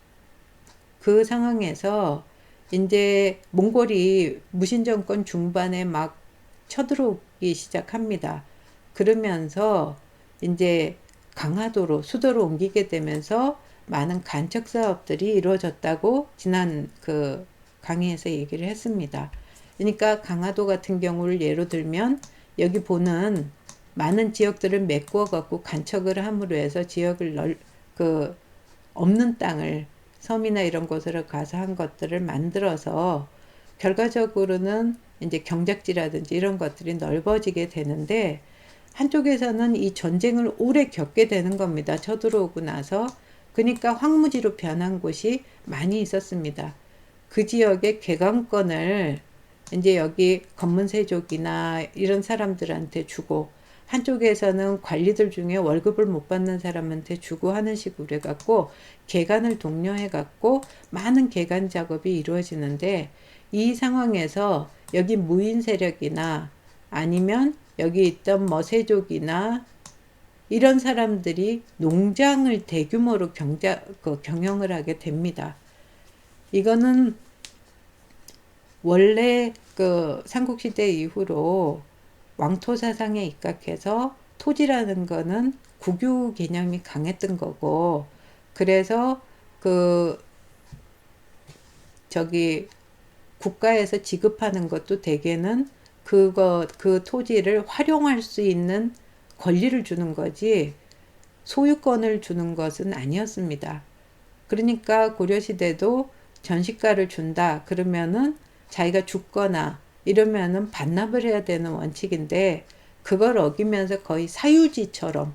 그 상황에서 이제 몽골이 무신 정권 중반에 막 쳐들어오기 시작합니다. 그러면서 이제 강화도로 수도로 옮기게 되면서 많은 간척 사업들이 이루어졌다고 지난 그 강의에서 얘기를 했습니다. 그러니까 강화도 같은 경우를 예로 들면 여기 보는 많은 지역들을 메꾸어 갖고 간척을 함으로 해서 지역을 없는 땅을 섬이나 이런 곳으로 가서 한 것들을 만들어서 결과적으로는 이제 경작지라든지 이런 것들이 넓어지게 되는데, 한쪽에서는 이 전쟁을 오래 겪게 되는 겁니다. 쳐들어오고 나서. 그러니까 황무지로 변한 곳이 많이 있었습니다. 그 지역의 개강권을 이제 여기 검문세족이나 이런 사람들한테 주고, 한쪽에서는 관리들 중에 월급을 못 받는 사람한테 주고 하는 식으로 해갖고 개간을 독려해갖고 많은 개간 작업이 이루어지는데, 이 상황에서 여기 무인 세력이나 아니면 여기 있던 뭐 세족이나 이런 사람들이 농장을 대규모로 경영을 하게 됩니다. 이거는 원래 그 삼국시대 이후로 왕토 사상에 입각해서 토지라는 거는 국유 개념이 강했던 거고, 그래서 저기 국가에서 지급하는 것도 대개는 그 토지를 활용할 수 있는 권리를 주는 거지 소유권을 주는 것은 아니었습니다. 그러니까 고려시대도 전시가를 준다 그러면은 자기가 죽거나 이러면은 반납을 해야 되는 원칙인데, 그걸 어기면서 거의 사유지처럼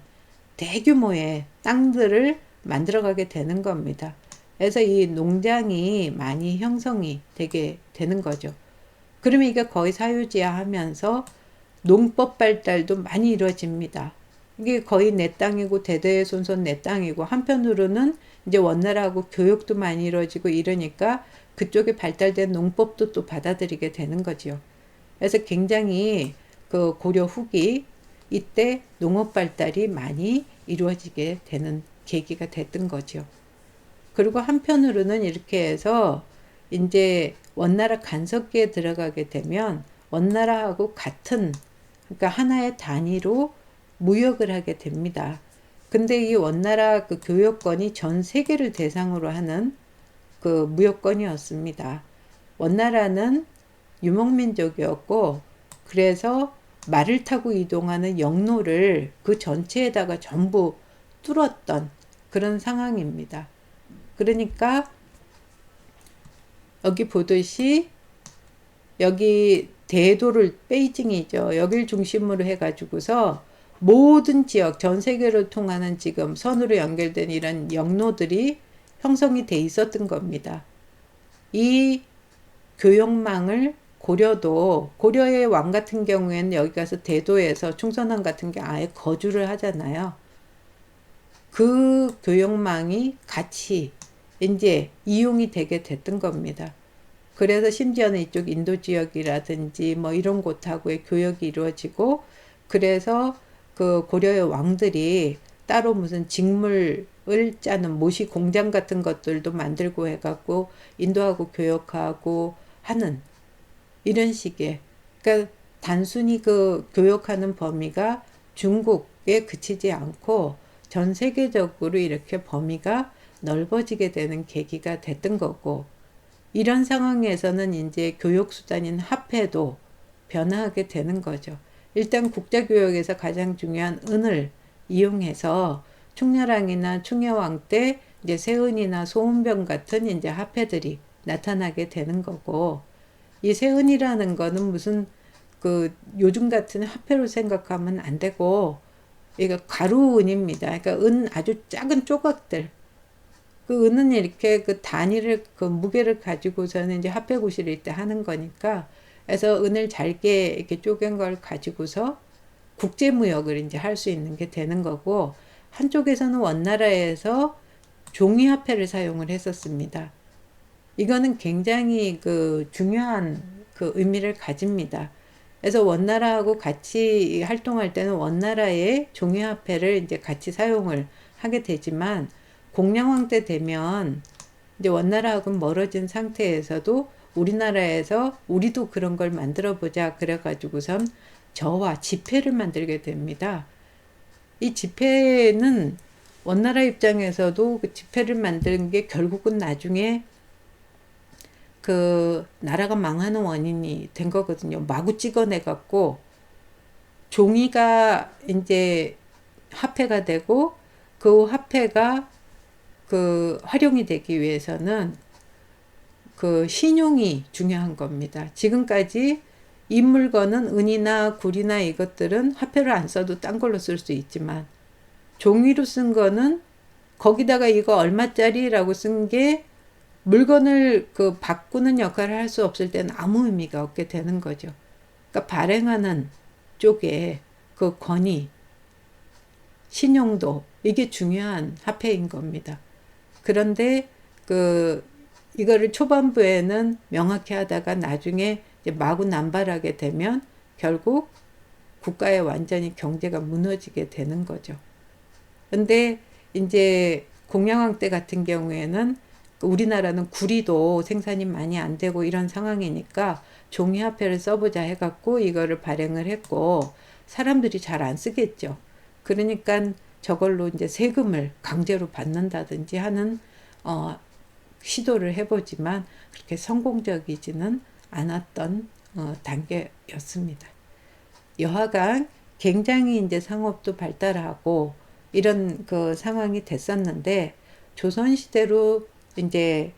대규모의 땅들을 만들어가게 되는 겁니다. 그래서 이 농장이 많이 형성이 되게 되는 거죠. 그러면 이게 거의 사유지화 하면서 농법 발달도 많이 이루어집니다. 이게 거의 내 땅이고 대대손손 내 땅이고, 한편으로는 이제 원나라하고 교육도 많이 이루어지고 이러니까 그쪽에 발달된 농법도 또 받아들이게 되는 거죠. 그래서 굉장히 그 고려 후기 이때 농업 발달이 많이 이루어지게 되는 계기가 됐던 거죠. 그리고 한편으로는 이렇게 해서 이제 원나라 간섭기에 들어가게 되면 원나라하고 같은, 그러니까 하나의 단위로 무역을 하게 됩니다. 근데 이 원나라 그 교역권이 전 세계를 대상으로 하는 그 무역권이었습니다. 원나라는 유목민족이었고, 그래서 말을 타고 이동하는 역로를 그 전체에다가 전부 뚫었던 그런 상황입니다. 그러니까 여기 보듯이 여기 대도를, 베이징이죠. 여길 중심으로 해가지고서 모든 지역, 전 세계로 통하는 지금 선으로 연결된 이런 역로들이 형성이 돼 있었던 겁니다. 이 교역망을 고려의 왕 같은 경우에는 여기 가서 대도에서 충선왕 같은 게 아예 거주를 하잖아요. 그 교역망이 같이 이제 이용이 되게 됐던 겁니다. 그래서 심지어는 이쪽 인도 지역이라든지 뭐 이런 곳하고의 교역이 이루어지고, 그래서 그 고려의 왕들이 따로 무슨 직물을 짜는 모시 공장 같은 것들도 만들고 해갖고 인도하고 교역하고 하는 이런 식의, 그러니까 단순히 그 교역하는 범위가 중국에 그치지 않고 전 세계적으로 이렇게 범위가 넓어지게 되는 계기가 됐던 거고, 이런 상황에서는 이제 교역수단인 화폐도 변화하게 되는 거죠. 일단 국자교역에서 가장 중요한 은을 이용해서 충렬왕이나 충여왕 때 이제 세은이나 소은병 같은 이제 화폐들이 나타나게 되는 거고, 이 세은이라는 거는 무슨 그 요즘 같은 화폐로 생각하면 안 되고, 이거 가루은입니다. 그러니까 은 아주 작은 조각들. 그 은은 이렇게 그 단위를, 그 무게를 가지고서는 이제 화폐 구실일 때 하는 거니까, 그래서 은을 잘게 이렇게 쪼갠 걸 가지고서 국제무역을 이제 할 수 있는 게 되는 거고, 한쪽에서는 원나라에서 종이화폐를 사용을 했었습니다. 이거는 굉장히 그 중요한 그 의미를 가집니다. 그래서 원나라하고 같이 활동할 때는 원나라의 종이화폐를 이제 같이 사용을 하게 되지만, 공량왕 때 되면 이제 원나라하고는 멀어진 상태에서도 우리나라에서 우리도 그런 걸 만들어 보자 그래가지고선 저와 지폐를 만들게 됩니다. 이 지폐는 원나라 입장에서도 그 지폐를 만드는 게 결국은 나중에 그 나라가 망하는 원인이 된 거거든요. 마구 찍어내 갖고 종이가 이제 화폐가 되고 그 화폐가 그 활용이 되기 위해서는 그 신용이 중요한 겁니다. 지금까지 이 물건은 은이나 굴이나 이것들은 화폐를 안 써도 딴 걸로 쓸 수 있지만 종이로 쓴 거는 거기다가 이거 얼마짜리라고 쓴 게 물건을 그 바꾸는 역할을 할 수 없을 때는 아무 의미가 없게 되는 거죠. 그러니까 발행하는 쪽에 그 권위, 신용도 이게 중요한 화폐인 겁니다. 그런데 그 이거를 초반부에는 명확히 하다가 나중에 이제 마구 남발하게 되면 결국 국가의 완전히 경제가 무너지게 되는 거죠. 근데 이제 공양왕 때 같은 경우에는 우리나라는 구리도 생산이 많이 안 되고 이런 상황이니까 종이화폐를 써보자 해갖고 이거를 발행을 했고 사람들이 잘 안 쓰겠죠. 그러니까 저걸로 이제 세금을 강제로 받는다든지 하는 시도를 해보지만 그렇게 성공적이지는 않았던 단계였습니다. 여하간 굉장히 이제 상업도 발달하고 이런 그 상황이 됐었는데 조선시대로 이제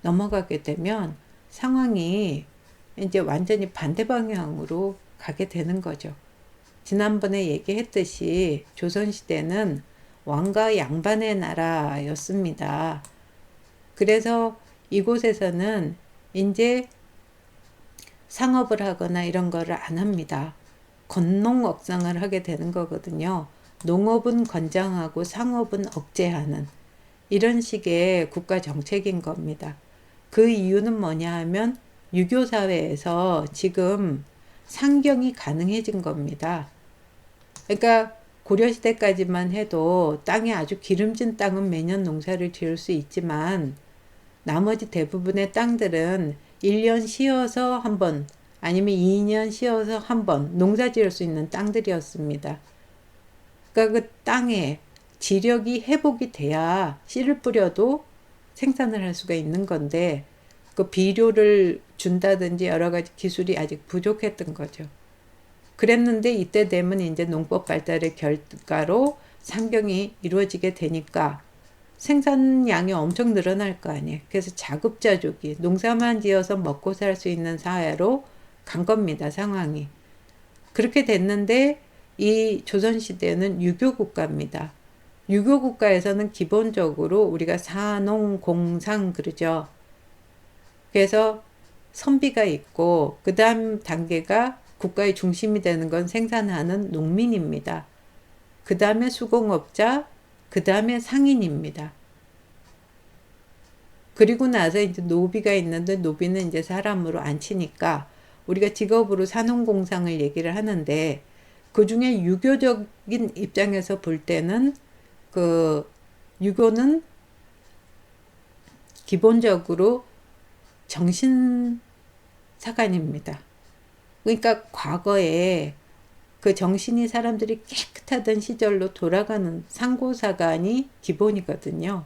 넘어가게 되면 상황이 이제 완전히 반대 방향으로 가게 되는 거죠. 지난번에 얘기했듯이 조선시대는 왕과 양반의 나라였습니다. 그래서 이곳에서는 이제 상업을 하거나 이런 거를 안 합니다. 건농억상을 하게 되는 거거든요. 농업은 권장하고 상업은 억제하는 이런 식의 국가 정책인 겁니다. 그 이유는 뭐냐 하면 유교사회에서 지금 상경이 가능해진 겁니다. 그러니까 고려시대까지만 해도 땅이 아주 기름진 땅은 매년 농사를 지을 수 있지만 나머지 대부분의 땅들은 1년 쉬어서 한 번 아니면 2년 쉬어서 한 번 농사 지을 수 있는 땅들이었습니다. 그러니까 그 땅에 지력이 회복이 돼야 씨를 뿌려도 생산을 할 수가 있는 건데 그 비료를 준다든지 여러 가지 기술이 아직 부족했던 거죠. 그랬는데 이때 되면 이제 농법 발달의 결과로 상경이 이루어지게 되니까 생산량이 엄청 늘어날 거 아니에요. 그래서 자급자족이 농사만 지어서 먹고 살 수 있는 사회로 간 겁니다. 상황이. 그렇게 됐는데 이 조선시대는 유교국가입니다. 유교국가에서는 기본적으로 우리가 사농공상 그러죠. 그래서 선비가 있고 그 다음 단계가 국가의 중심이 되는 건 생산하는 농민입니다. 그 다음에 수공업자, 그 다음에 상인입니다. 그리고 나서 이제 노비가 있는데 노비는 이제 사람으로 안 치니까 우리가 직업으로 사농공상을 얘기를 하는데 그 중에 유교적인 입장에서 볼 때는 그 유교는 기본적으로 정신사관입니다. 그러니까 과거에 그 정신이 사람들이 깨끗하던 시절로 돌아가는 상고사관이 기본이거든요.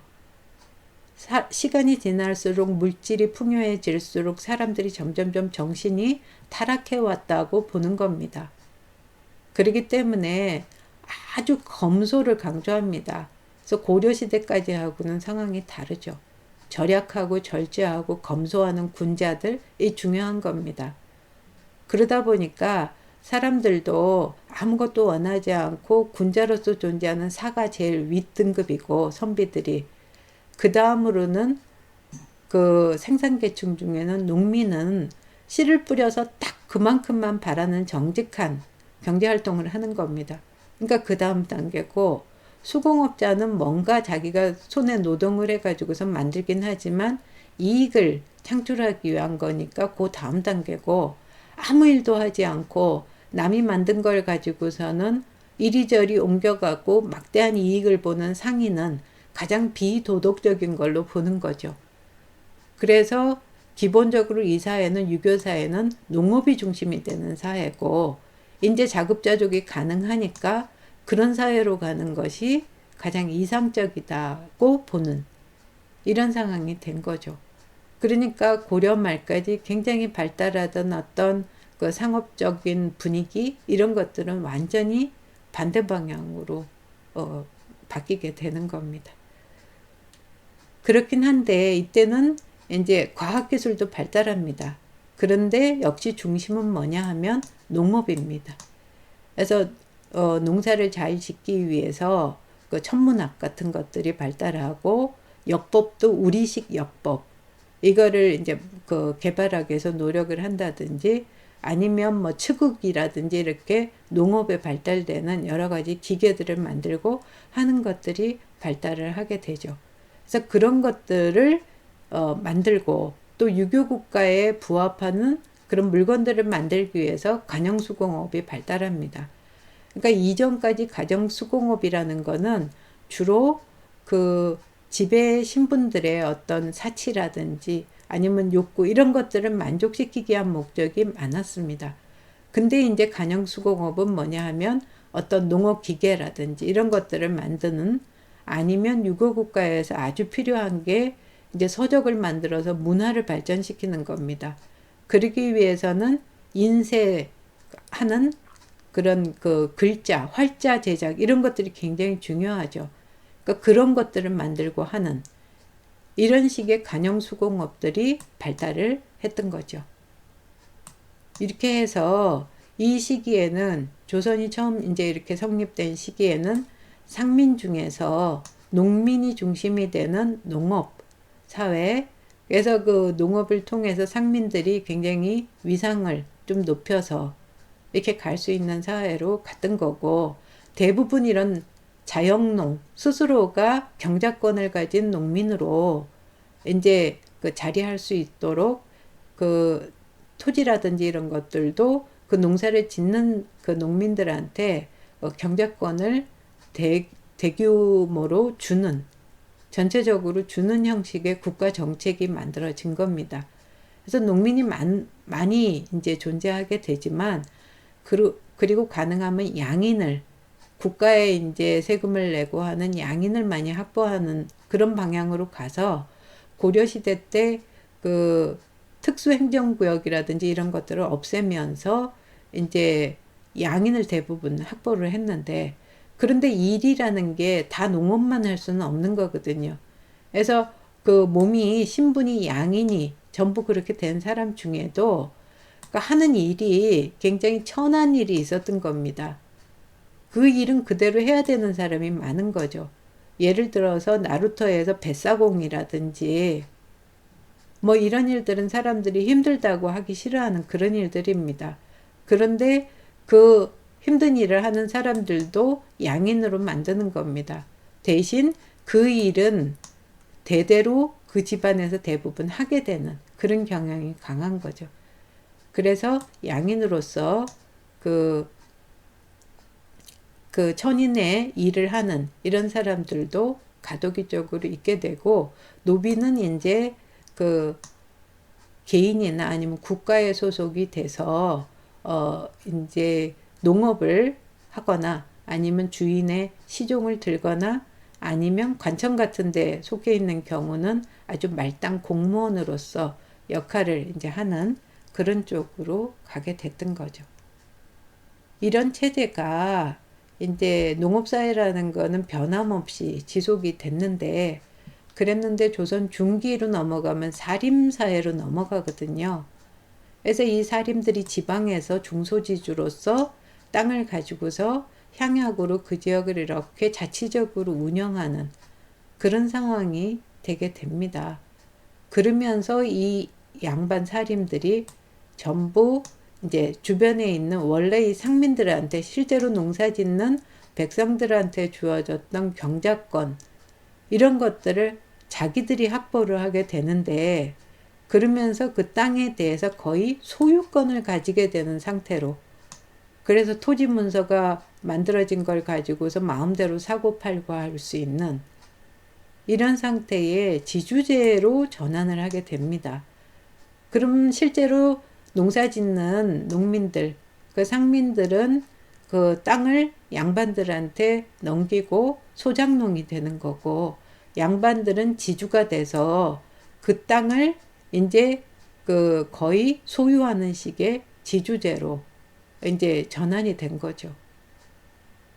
시간이 지날수록 물질이 풍요해질수록 사람들이 점점점 정신이 타락해 왔다고 보는 겁니다. 그렇기 때문에 아주 검소를 강조합니다. 그래서 고려시대까지 하고는 상황이 다르죠. 절약하고 절제하고 검소하는 군자들이 중요한 겁니다. 그러다 보니까 사람들도 아무것도 원하지 않고 군자로서 존재하는 사가 제일 윗등급이고 선비들이 그 다음으로는 그 생산계층 중에는 농민은 씨를 뿌려서 딱 그만큼만 바라는 정직한 경제활동을 하는 겁니다. 그러니까 그 다음 단계고 수공업자는 뭔가 자기가 손에 노동을 해가지고서 만들긴 하지만 이익을 창출하기 위한 거니까 그 다음 단계고 아무 일도 하지 않고 남이 만든 걸 가지고서는 이리저리 옮겨가고 막대한 이익을 보는 상인은 가장 비도덕적인 걸로 보는 거죠. 그래서 기본적으로 이 사회는 유교사회는 농업이 중심이 되는 사회고 이제 자급자족이 가능하니까 그런 사회로 가는 것이 가장 이상적이다고 보는 이런 상황이 된 거죠. 그러니까 고려 말까지 굉장히 발달하던 어떤 그 상업적인 분위기 이런 것들은 완전히 반대 방향으로 바뀌게 되는 겁니다. 그렇긴 한데 이때는 이제 과학기술도 발달합니다. 그런데 역시 중심은 뭐냐 하면 농업입니다. 그래서 농사를 잘 짓기 위해서 그 천문학 같은 것들이 발달하고 역법도 우리식 역법 이거를 이제 그 개발하기 위해서 노력을 한다든지 아니면 뭐 측국이라든지 이렇게 농업에 발달되는 여러 가지 기계들을 만들고 하는 것들이 발달을 하게 되죠. 그래서 그런 것들을 만들고 또 유교 국가에 부합하는 그런 물건들을 만들기 위해서 관영수공업이 발달합니다. 그러니까 이전까지 가정수공업이라는 거는 주로 그 집의 신분들의 어떤 사치라든지 아니면 욕구 이런 것들을 만족시키기 위한 목적이 많았습니다. 근데 이제 관영수공업은 뭐냐 하면 어떤 농업기계라든지 이런 것들을 만드는 아니면 유교국가에서 아주 필요한 게 이제 서적을 만들어서 문화를 발전시키는 겁니다. 그러기 위해서는 인쇄하는 그런 그 글자, 활자 제작 이런 것들이 굉장히 중요하죠. 그러니까 그런 것들을 만들고 하는 이런 식의 관영수공업들이 발달을 했던 거죠. 이렇게 해서 이 시기에는 조선이 처음 이제 이렇게 성립된 시기에는 상민 중에서 농민이 중심이 되는 농업 사회 그래서 그 농업을 통해서 상민들이 굉장히 위상을 좀 높여서 이렇게 갈 수 있는 사회로 갔던 거고 대부분 이런 자영농 스스로가 경작권을 가진 농민으로 이제 그 자리할 수 있도록 그 토지라든지 이런 것들도 그 농사를 짓는 그 농민들한테 경작권을 대규모로 주는 전체적으로 주는 형식의 국가 정책이 만들어진 겁니다. 그래서 농민이 많이 이제 존재하게 되지만 그리고 가능하면 양인을 국가에 이제 세금을 내고 하는 양인을 많이 확보하는 그런 방향으로 가서 고려시대 때 그 특수행정구역이라든지 이런 것들을 없애면서 이제 양인을 대부분 확보를 했는데 그런데 일이라는 게 다 농업만 할 수는 없는 거거든요. 그래서 그 몸이 신분이 양인이 전부 그렇게 된 사람 중에도 그러니까 하는 일이 굉장히 천한 일이 있었던 겁니다. 그 일은 그대로 해야 되는 사람이 많은 거죠. 예를 들어서 나루터에서 뱃사공이라든지 뭐 이런 일들은 사람들이 힘들다고 하기 싫어하는 그런 일들입니다. 그런데 그 힘든 일을 하는 사람들도 양인으로 만드는 겁니다. 대신 그 일은 대대로 그 집안에서 대부분 하게 되는 그런 경향이 강한 거죠. 그래서 양인으로서 그 천인의 일을 하는 이런 사람들도 가도기적으로 있게 되고 노비는 이제 그 개인이나 아니면 국가에 소속이 돼서 이제 농업을 하거나 아니면 주인의 시종을 들거나 아니면 관청 같은 데 속해 있는 경우는 아주 말단 공무원으로서 역할을 이제 하는 그런 쪽으로 가게 됐던 거죠. 이런 체제가 이제 농업사회라는 거는 변함없이 지속이 됐는데 그랬는데 조선 중기로 넘어가면 사림사회로 넘어가거든요. 그래서 이 사림들이 지방에서 중소지주로서 땅을 가지고서 향약으로 그 지역을 이렇게 자치적으로 운영하는 그런 상황이 되게 됩니다. 그러면서 이 양반 사림들이 전부 이제 주변에 있는 원래 이 상민들한테 실제로 농사 짓는 백성들한테 주어졌던 경작권 이런 것들을 자기들이 확보를 하게 되는데 그러면서 그 땅에 대해서 거의 소유권을 가지게 되는 상태로 그래서 토지 문서가 만들어진 걸 가지고서 마음대로 사고 팔고 할 수 있는 이런 상태의 지주제로 전환을 하게 됩니다. 그럼 실제로 농사 짓는 농민들, 그 상민들은 그 땅을 양반들한테 넘기고 소작농이 되는 거고 양반들은 지주가 돼서 그 땅을 이제 그 거의 소유하는 식의 지주제로 이제 전환이 된 거죠.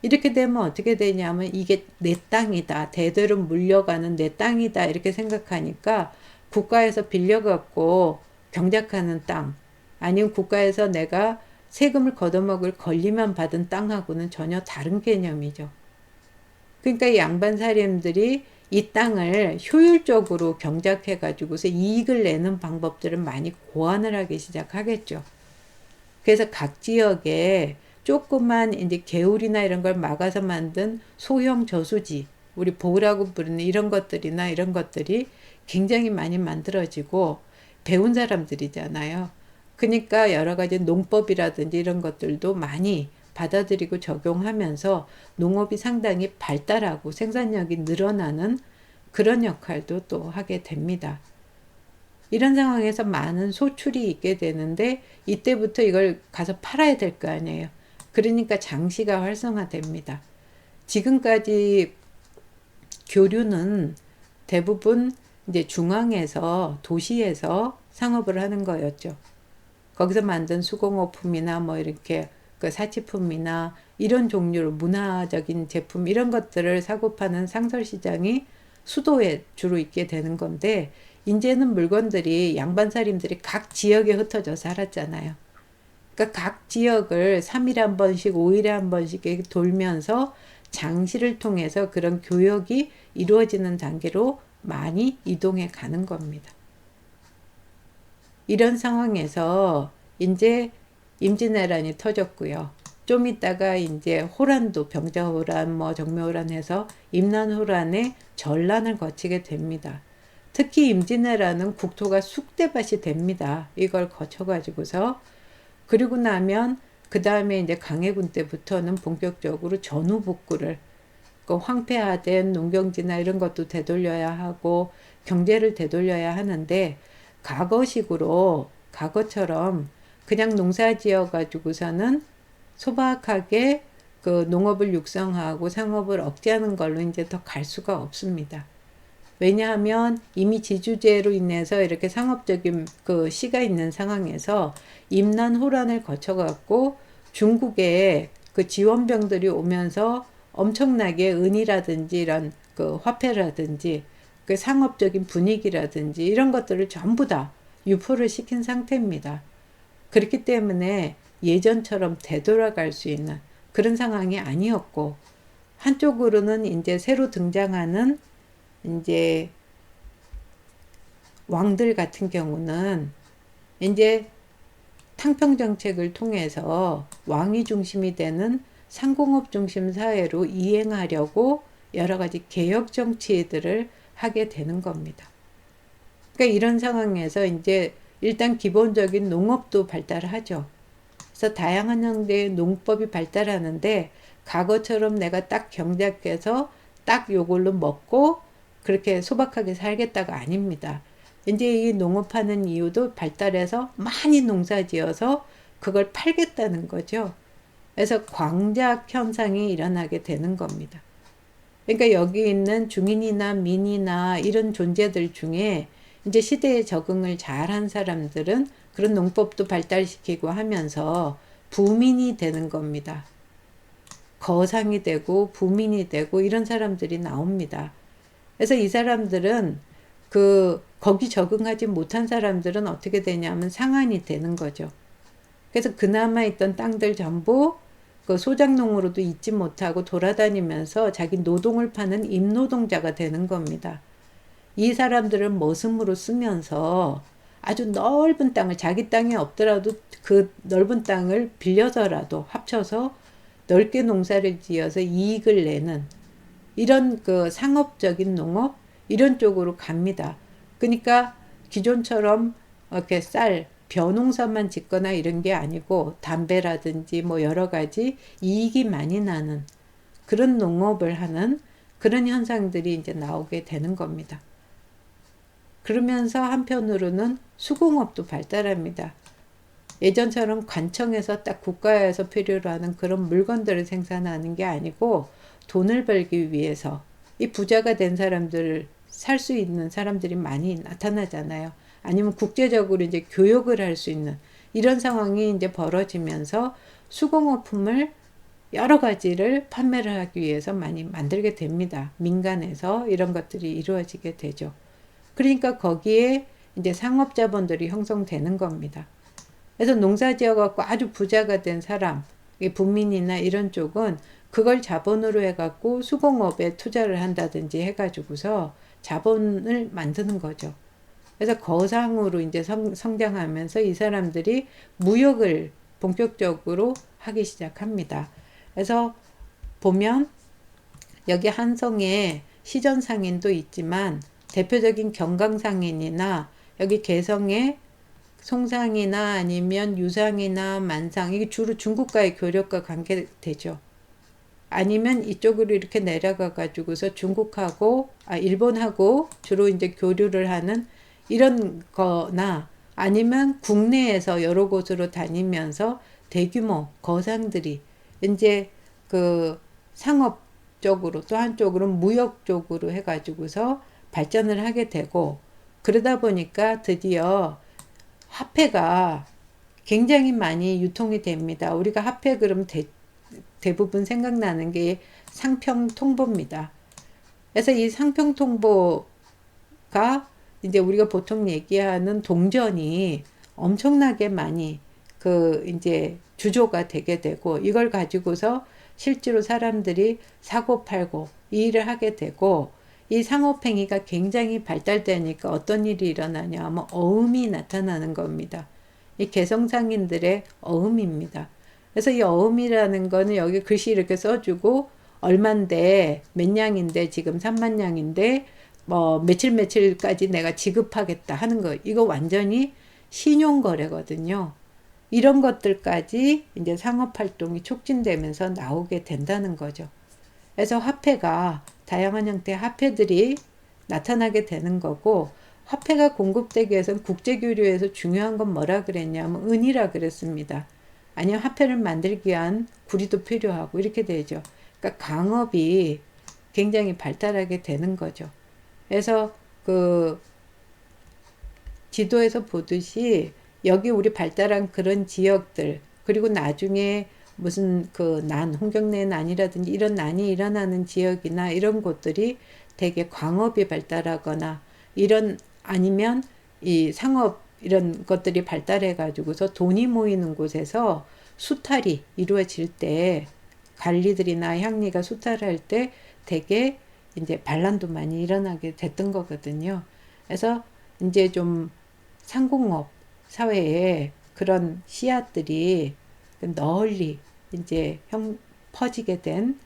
이렇게 되면 어떻게 되냐면 이게 내 땅이다. 대대로 물려가는 내 땅이다. 이렇게 생각하니까 국가에서 빌려갖고 경작하는 땅, 아니면 국가에서 내가 세금을 걷어먹을 권리만 받은 땅하고는 전혀 다른 개념이죠. 그러니까 이 양반 사림들이 이 땅을 효율적으로 경작해가지고서 이익을 내는 방법들을 많이 고안을 하기 시작하겠죠. 그래서 각 지역에 조그만 이제 개울이나 이런 걸 막아서 만든 소형 저수지, 우리 보라고 부르는 이런 것들이나 이런 것들이 굉장히 많이 만들어지고 배운 사람들이잖아요. 그러니까 여러 가지 농법이라든지 이런 것들도 많이 받아들이고 적용하면서 농업이 상당히 발달하고 생산력이 늘어나는 그런 역할도 또 하게 됩니다. 이런 상황에서 많은 소출이 있게 되는데 이때부터 이걸 가서 팔아야 될 거 아니에요. 그러니까 장시가 활성화됩니다. 지금까지 교류는 대부분 이제 중앙에서 도시에서 상업을 하는 거였죠. 거기서 만든 수공업품이나 뭐 이렇게 그 사치품이나 이런 종류로 문화적인 제품 이런 것들을 사고 파는 상설시장이 수도에 주로 있게 되는 건데 이제는 물건들이 양반살림들이 각 지역에 흩어져 살았잖아요. 그러니까 각 지역을 3일에 한 번씩 5일에 한 번씩 돌면서 장시를 통해서 그런 교역이 이루어지는 단계로 많이 이동해 가는 겁니다. 이런 상황에서 이제 임진왜란이 터졌고요. 좀 있다가 이제 호란도 병자호란, 뭐 정묘호란 해서 임난호란의 전란을 거치게 됩니다. 특히 임진왜란은 국토가 쑥대밭이 됩니다. 이걸 거쳐가지고서 그리고 나면 그 다음에 이제 강해군 때부터는 본격적으로 전후복구를 그 황폐화된 농경지나 이런 것도 되돌려야 하고 경제를 되돌려야 하는데 과거처럼 그냥 농사 지어 가지고서는 소박하게 그 농업을 육성하고 상업을 억제하는 걸로 이제 더 갈 수가 없습니다. 왜냐하면 이미 지주제로 인해서 이렇게 상업적인 그 시가 있는 상황에서 임난호란을 거쳐갖고 중국에 그 지원병들이 오면서 엄청나게 은이라든지 이런 그 화폐라든지 그 상업적인 분위기라든지 이런 것들을 전부 다 유포를 시킨 상태입니다. 그렇기 때문에 예전처럼 되돌아갈 수 있는 그런 상황이 아니었고 한쪽으로는 이제 새로 등장하는 이제 왕들 같은 경우는 이제 탕평 정책을 통해서 왕이 중심이 되는 상공업 중심 사회로 이행하려고 여러 가지 개혁 정치들을 하게 되는 겁니다. 그러니까 이런 상황에서 이제 일단 기본적인 농업도 발달하죠. 그래서 다양한 형태의 농법이 발달하는데 과거처럼 내가 딱 경작해서 딱 요걸로 먹고 그렇게 소박하게 살겠다가 아닙니다. 이제 이 농업하는 이유도 발달해서 많이 농사 지어서 그걸 팔겠다는 거죠. 그래서 광작 현상이 일어나게 되는 겁니다. 그러니까 여기 있는 중인이나 민이나 이런 존재들 중에 이제 시대에 적응을 잘한 사람들은 그런 농법도 발달시키고 하면서 부민이 되는 겁니다. 거상이 되고 부민이 되고 이런 사람들이 나옵니다. 그래서 이 사람들은 거기 적응하지 못한 사람들은 어떻게 되냐면 상한이 되는 거죠. 그래서 그나마 있던 땅들 전부 그 소작농으로도 있지 못하고 돌아다니면서 자기 노동을 파는 임노동자가 되는 겁니다. 이 사람들을 머슴으로 쓰면서 아주 넓은 땅을 자기 땅이 없더라도 그 넓은 땅을 빌려서라도 합쳐서 넓게 농사를 지어서 이익을 내는 이런 그 상업적인 농업 이런 쪽으로 갑니다. 그러니까 기존처럼 이렇게 벼농사만 짓거나 이런 게 아니고 담배라든지 뭐 여러 가지 이익이 많이 나는 그런 농업을 하는 그런 현상들이 이제 나오게 되는 겁니다. 그러면서 한편으로는 수공업도 발달합니다. 예전처럼 관청에서 딱 국가에서 필요로 하는 그런 물건들을 생산하는 게 아니고 돈을 벌기 위해서 이 부자가 된 사람들을 살 수 있는 사람들이 많이 나타나잖아요. 아니면 국제적으로 이제 교역을 할 수 있는 이런 상황이 이제 벌어지면서 수공업품을 여러 가지를 판매를 하기 위해서 많이 만들게 됩니다. 민간에서 이런 것들이 이루어지게 되죠. 그러니까 거기에 이제 상업자본들이 형성되는 겁니다. 그래서 농사 지어갖고 아주 부자가 된 사람, 북민이나 이런 쪽은 그걸 자본으로 해갖고 수공업에 투자를 한다든지 해가지고서 자본을 만드는 거죠. 그래서 거상으로 이제 성장하면서 이 사람들이 무역을 본격적으로 하기 시작합니다. 그래서 보면 여기 한성에 시전상인도 있지만 대표적인 경강상인이나 여기 개성에 송상이나 아니면 유상이나 만상, 이게 주로 중국과의 교역과 관계되죠. 아니면 이쪽으로 이렇게 내려가 가지고서 중국하고 일본하고 주로 이제 교류를 하는 이런 거나 아니면 국내에서 여러 곳으로 다니면서 대규모 거상들이 이제 그 상업 쪽으로 또 한쪽으로는 무역 쪽으로 해가지고서 발전을 하게 되고, 그러다 보니까 드디어 화폐가 굉장히 많이 유통이 됩니다. 우리가 화폐 그럼 대부분 생각나는 게 상평통보입니다. 그래서 이 상평통보가 이제 우리가 보통 얘기하는 동전이 엄청나게 많이 그 이제 주조가 되게 되고, 이걸 가지고서 실제로 사람들이 사고 팔고 이 일을 하게 되고, 이 상업행위가 굉장히 발달되니까 어떤 일이 일어나냐 하면 어음이 나타나는 겁니다. 이 개성상인들의 어음입니다. 그래서 이 어음이라는 거는 여기 글씨 이렇게 써주고 얼만데 몇 냥인데 지금 3만 냥인데 뭐 며칠까지 내가 지급하겠다 하는 거, 이거 완전히 신용거래거든요. 이런 것들까지 이제 상업활동이 촉진되면서 나오게 된다는 거죠. 그래서 화폐가 다양한 형태의 화폐들이 나타나게 되는 거고, 화폐가 공급되기 위해서는 국제교류에서 중요한 건 뭐라 그랬냐면 은이라 그랬습니다. 아니면 화폐를 만들기 위한 구리도 필요하고 이렇게 되죠. 그러니까 강업이 굉장히 발달하게 되는 거죠. 그래서 그 지도에서 보듯이 여기 우리 발달한 그런 지역들, 그리고 나중에 무슨 그 홍경래 난이라든지 이런 난이 일어나는 지역이나 이런 곳들이 되게 광업이 발달하거나 이런, 아니면 이 상업 이런 것들이 발달해 가지고서 돈이 모이는 곳에서 수탈이 이루어질 때, 관리들이나 향리가 수탈할 때 되게 이제 반란도 많이 일어나게 됐던 거거든요. 그래서 이제 좀 상공업 사회에 그런 씨앗들이 널리 이제 퍼지게 된,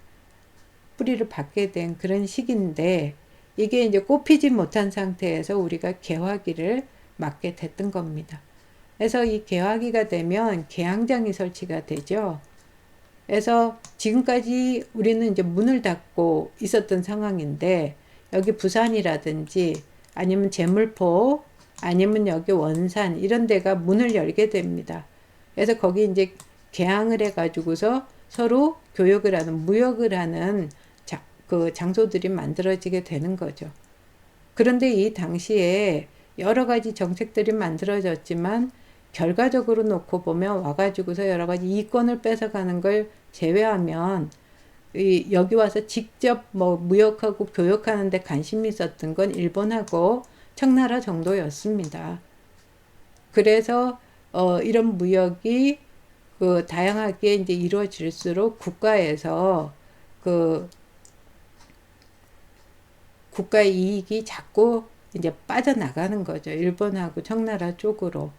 뿌리를 받게 된 그런 시기인데, 이게 이제 꽃피지 못한 상태에서 우리가 개화기를 맞게 됐던 겁니다. 그래서 이 개화기가 되면 개항장이 설치가 되죠. 그래서 지금까지 우리는 이제 문을 닫고 있었던 상황인데, 여기 부산이라든지 아니면 제물포 아니면 여기 원산 이런 데가 문을 열게 됩니다. 그래서 거기 이제 개항을 해가지고서 서로 교역을 하는, 무역을 하는 그 장소들이 만들어지게 되는 거죠. 그런데 이 당시에 여러 가지 정책들이 만들어졌지만 결과적으로 놓고 보면 와가지고서 여러 가지 이권을 뺏어가는 걸 제외하면 여기 와서 직접 뭐 무역하고 교역하는 데 관심이 있었던 건 일본하고 청나라 정도였습니다. 그래서 이런 무역이 그 다양하게 이제 이루어질수록 국가에서 그 국가의 이익이 자꾸 이제 빠져나가는 거죠. 일본하고 청나라 쪽으로.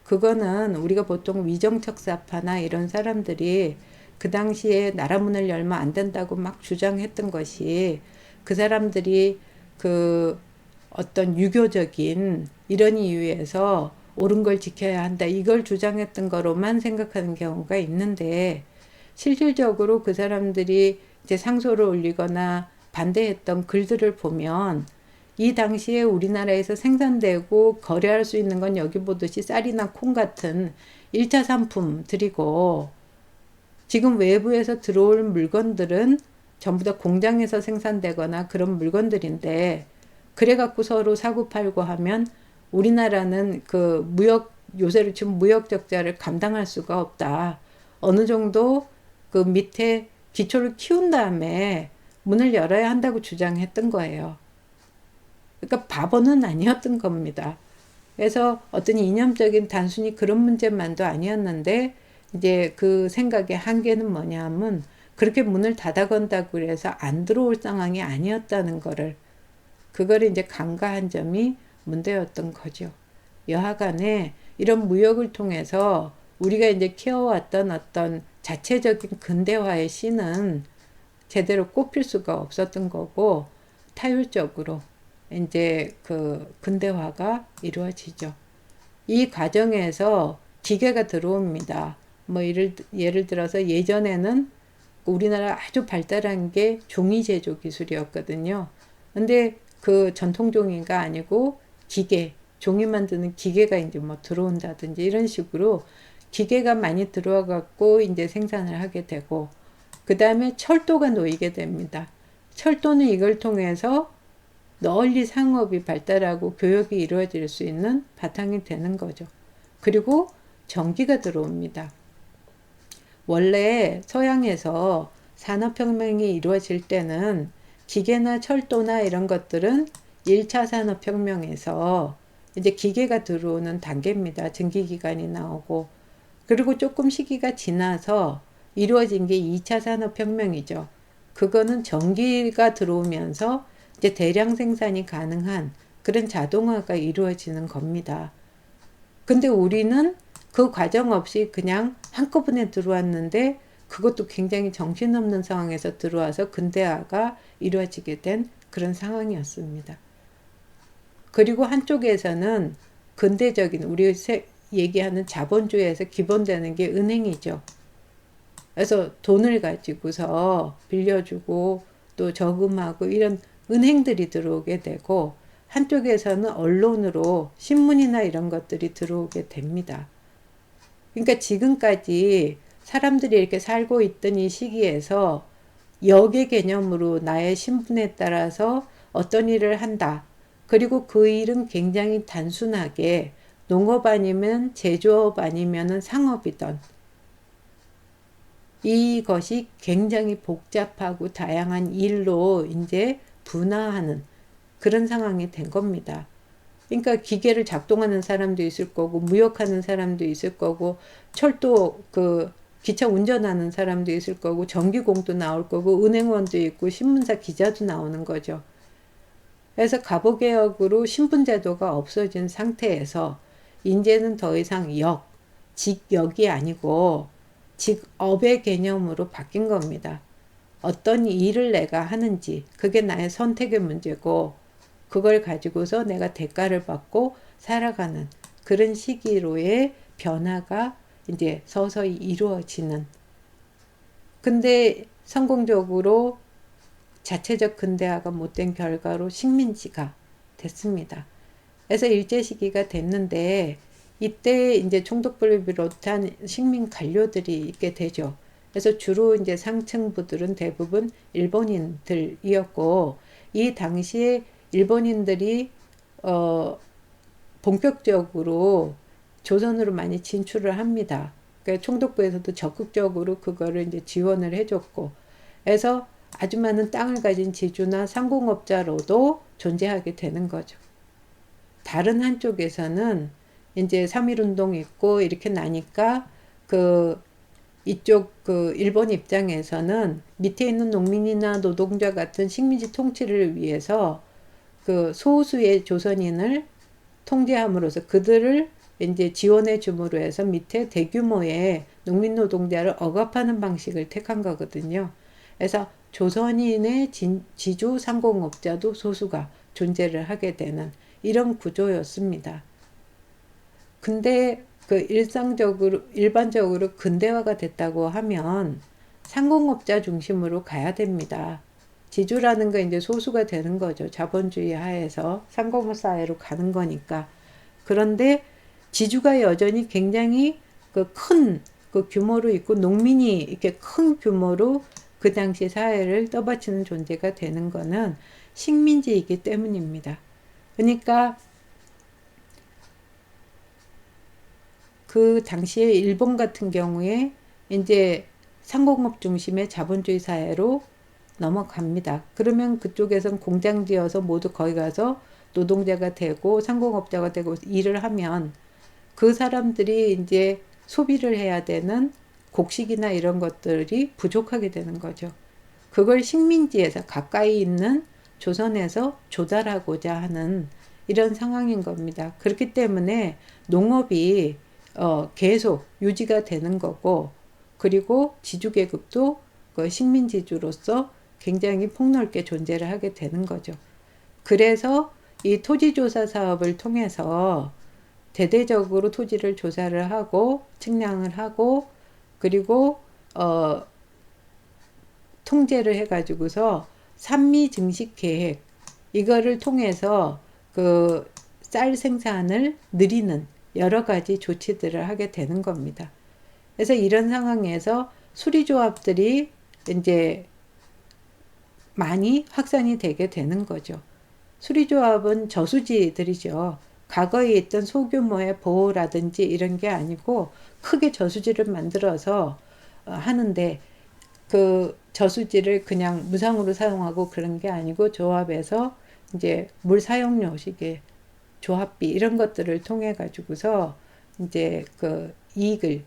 그거는 우리가 보통 위정척사파나 이런 사람들이 그 당시에 나라 문을 열면 안 된다고 막 주장했던 것이, 그 사람들이 그 어떤 유교적인 이런 이유에서 옳은 걸 지켜야 한다 이걸 주장했던 거로만 생각하는 경우가 있는데, 실질적으로 그 사람들이 이제 상소를 올리거나 반대했던 글들을 보면 이 당시에 우리나라에서 생산되고 거래할 수 있는 건 여기 보듯이 쌀이나 콩 같은 1차 상품들이고, 지금 외부에서 들어올 물건들은 전부 다 공장에서 생산되거나 그런 물건들인데, 그래갖고 서로 사고팔고 하면 우리나라는 그 무역, 요새로 치면 무역 적자를 감당할 수가 없다. 어느 정도 그 밑에 기초를 키운 다음에 문을 열어야 한다고 주장했던 거예요. 그러니까 바보는 아니었던 겁니다. 그래서 어떤 이념적인 단순히 그런 문제만도 아니었는데 이제 그 생각의 한계는 뭐냐 하면 그렇게 문을 닫아건다고 해서 안 들어올 상황이 아니었다는 거를 그걸 이제 간과한 점이 문제였던 거죠. 여하간에 이런 무역을 통해서 우리가 이제 키워왔던 어떤 자체적인 근대화의 씨는 제대로 꼽힐 수가 없었던 거고 타율적으로 이제 그 근대화가 이루어지죠. 이 과정에서 기계가 들어옵니다. 뭐 예를 들어서 예전에는 우리나라 아주 발달한 게 종이 제조 기술이었거든요. 근데 그 전통 종이가 아니고 기계, 종이 만드는 기계가 이제 뭐 들어온다든지 이런 식으로 기계가 많이 들어와 갖고 이제 생산을 하게 되고 그 다음에 철도가 놓이게 됩니다. 철도는 이걸 통해서 널리 상업이 발달하고 교역이 이루어질 수 있는 바탕이 되는 거죠. 그리고 전기가 들어옵니다. 원래 서양에서 산업혁명이 이루어질 때는 기계나 철도나 이런 것들은 1차 산업혁명에서 이제 기계가 들어오는 단계입니다. 전기기관이 나오고 그리고 조금 시기가 지나서 이루어진 게 2차 산업혁명이죠. 그거는 전기가 들어오면서 이제 대량 생산이 가능한 그런 자동화가 이루어지는 겁니다. 근데 우리는 그 과정 없이 그냥 한꺼번에 들어왔는데 그것도 굉장히 정신없는 상황에서 들어와서 근대화가 이루어지게 된 그런 상황이었습니다. 그리고 한쪽에서는 근대적인 우리 얘기하는 자본주의에서 기본되는 게 은행이죠. 그래서 돈을 가지고서 빌려주고 또 저금하고 이런 은행들이 들어오게 되고 한쪽에서는 언론으로 신문이나 이런 것들이 들어오게 됩니다. 그러니까 지금까지 사람들이 이렇게 살고 있던 이 시기에서 역의 개념으로 나의 신분에 따라서 어떤 일을 한다. 그리고 그 일은 굉장히 단순하게 농업 아니면 제조업 아니면 상업이던 이것이 굉장히 복잡하고 다양한 일로 이제 분화하는 그런 상황이 된 겁니다. 그러니까 기계를 작동하는 사람도 있을 거고 무역하는 사람도 있을 거고 철도 그 기차 운전하는 사람도 있을 거고 전기공도 나올 거고 은행원도 있고 신문사 기자도 나오는 거죠. 그래서 갑오개혁으로 신분제도가 없어진 상태에서 이제는 더 이상 직역이 아니고 직업의 개념으로 바뀐 겁니다. 어떤 일을 내가 하는지 그게 나의 선택의 문제고 그걸 가지고서 내가 대가를 받고 살아가는 그런 시기로의 변화가 이제 서서히 이루어지는. 근데 성공적으로 자체적 근대화가 못된 결과로 식민지가 됐습니다. 그래서 일제 시기가 됐는데 이때 이제 총독부를 비롯한 식민 관료들이 있게 되죠. 그래서 주로 이제 상층부들은 대부분 일본인들이었고 이 당시에 일본인들이 본격적으로 조선으로 많이 진출을 합니다. 그러니까 총독부에서도 적극적으로 그거를 이제 지원을 해줬고, 그래서 아주 많은 땅을 가진 지주나 상공업자로도 존재하게 되는 거죠. 다른 한쪽에서는 이제 3.1운동 있고 이렇게 나니까 이쪽 일본 입장에서는 밑에 있는 농민이나 노동자 같은 식민지 통치를 위해서 소수의 조선인을 통제함으로써 그들을 이제 지원해 줌으로 해서 밑에 대규모의 농민 노동자를 억압하는 방식을 택한 거거든요. 그래서 조선인의 지주 상공업자도 소수가 존재를 하게 되는 이런 구조였습니다. 근데 일반적으로 근대화가 됐다고 하면 상공업자 중심으로 가야 됩니다. 지주라는 거 이제 소수가 되는 거죠. 자본주의 하에서 상공업 사회로 가는 거니까. 그런데 지주가 여전히 굉장히 큰 규모로 있고 농민이 이렇게 큰 규모로 그 당시 사회를 떠받치는 존재가 되는 거는 식민지이기 때문입니다. 그러니까 그 당시에 일본 같은 경우에 이제 상공업 중심의 자본주의 사회로 넘어갑니다. 그러면 그쪽에선 공장 지어서 모두 거기 가서 노동자가 되고 상공업자가 되고 일을 하면 그 사람들이 이제 소비를 해야 되는 곡식이나 이런 것들이 부족하게 되는 거죠. 그걸 식민지에서 가까이 있는 조선에서 조달하고자 하는 이런 상황인 겁니다. 그렇기 때문에 농업이 계속 유지가 되는 거고, 그리고 지주계급도 그 식민지주로서 굉장히 폭넓게 존재를 하게 되는 거죠. 그래서 이 토지조사 사업을 통해서 대대적으로 토지를 조사를 하고 측량을 하고 그리고 통제를 해가지고서 산미 증식 계획 이거를 통해서 그 쌀 생산을 늘리는 여러 가지 조치들을 하게 되는 겁니다. 그래서 이런 상황에서 수리조합들이 이제 많이 확산이 되게 되는 거죠. 수리조합은 저수지들이죠. 과거에 있던 소규모의 보호라든지 이런 게 아니고 크게 저수지를 만들어서 하는데 그 저수지를 그냥 무상으로 사용하고 그런 게 아니고 조합에서 이제 물 사용료식의 조합비 이런 것들을 통해 가지고서 이제 그 이익을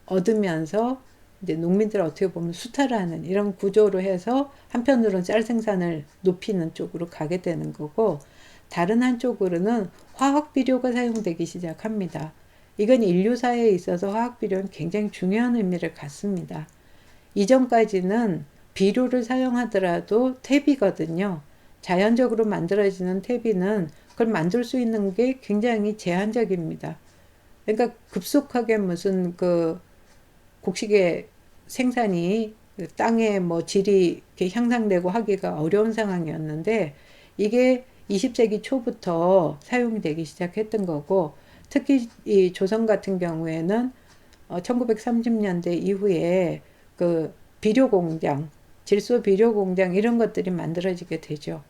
얻으면서 이제 농민들 어떻게 보면 수탈하는 이런 구조로 해서 한편으로는 쌀 생산을 높이는 쪽으로 가게 되는 거고, 다른 한쪽으로는 화학 비료가 사용되기 시작합니다. 이건 인류사에 있어서 화학 비료는 굉장히 중요한 의미를 갖습니다. 이전까지는 비료를 사용하더라도 퇴비거든요. 자연적으로 만들어지는 퇴비는 그걸 만들 수 있는 게 굉장히 제한적입니다. 그러니까 급속하게 무슨 그 곡식의 생산이 땅에 뭐 질이 이렇게 향상되고 하기가 어려운 상황이었는데, 이게 20세기 초부터 사용이 되기 시작했던 거고, 특히 이 조선 같은 경우에는 1930년대 이후에 그 비료 공장, 질소 비료 공장 이런 것들이 만들어지게 되죠.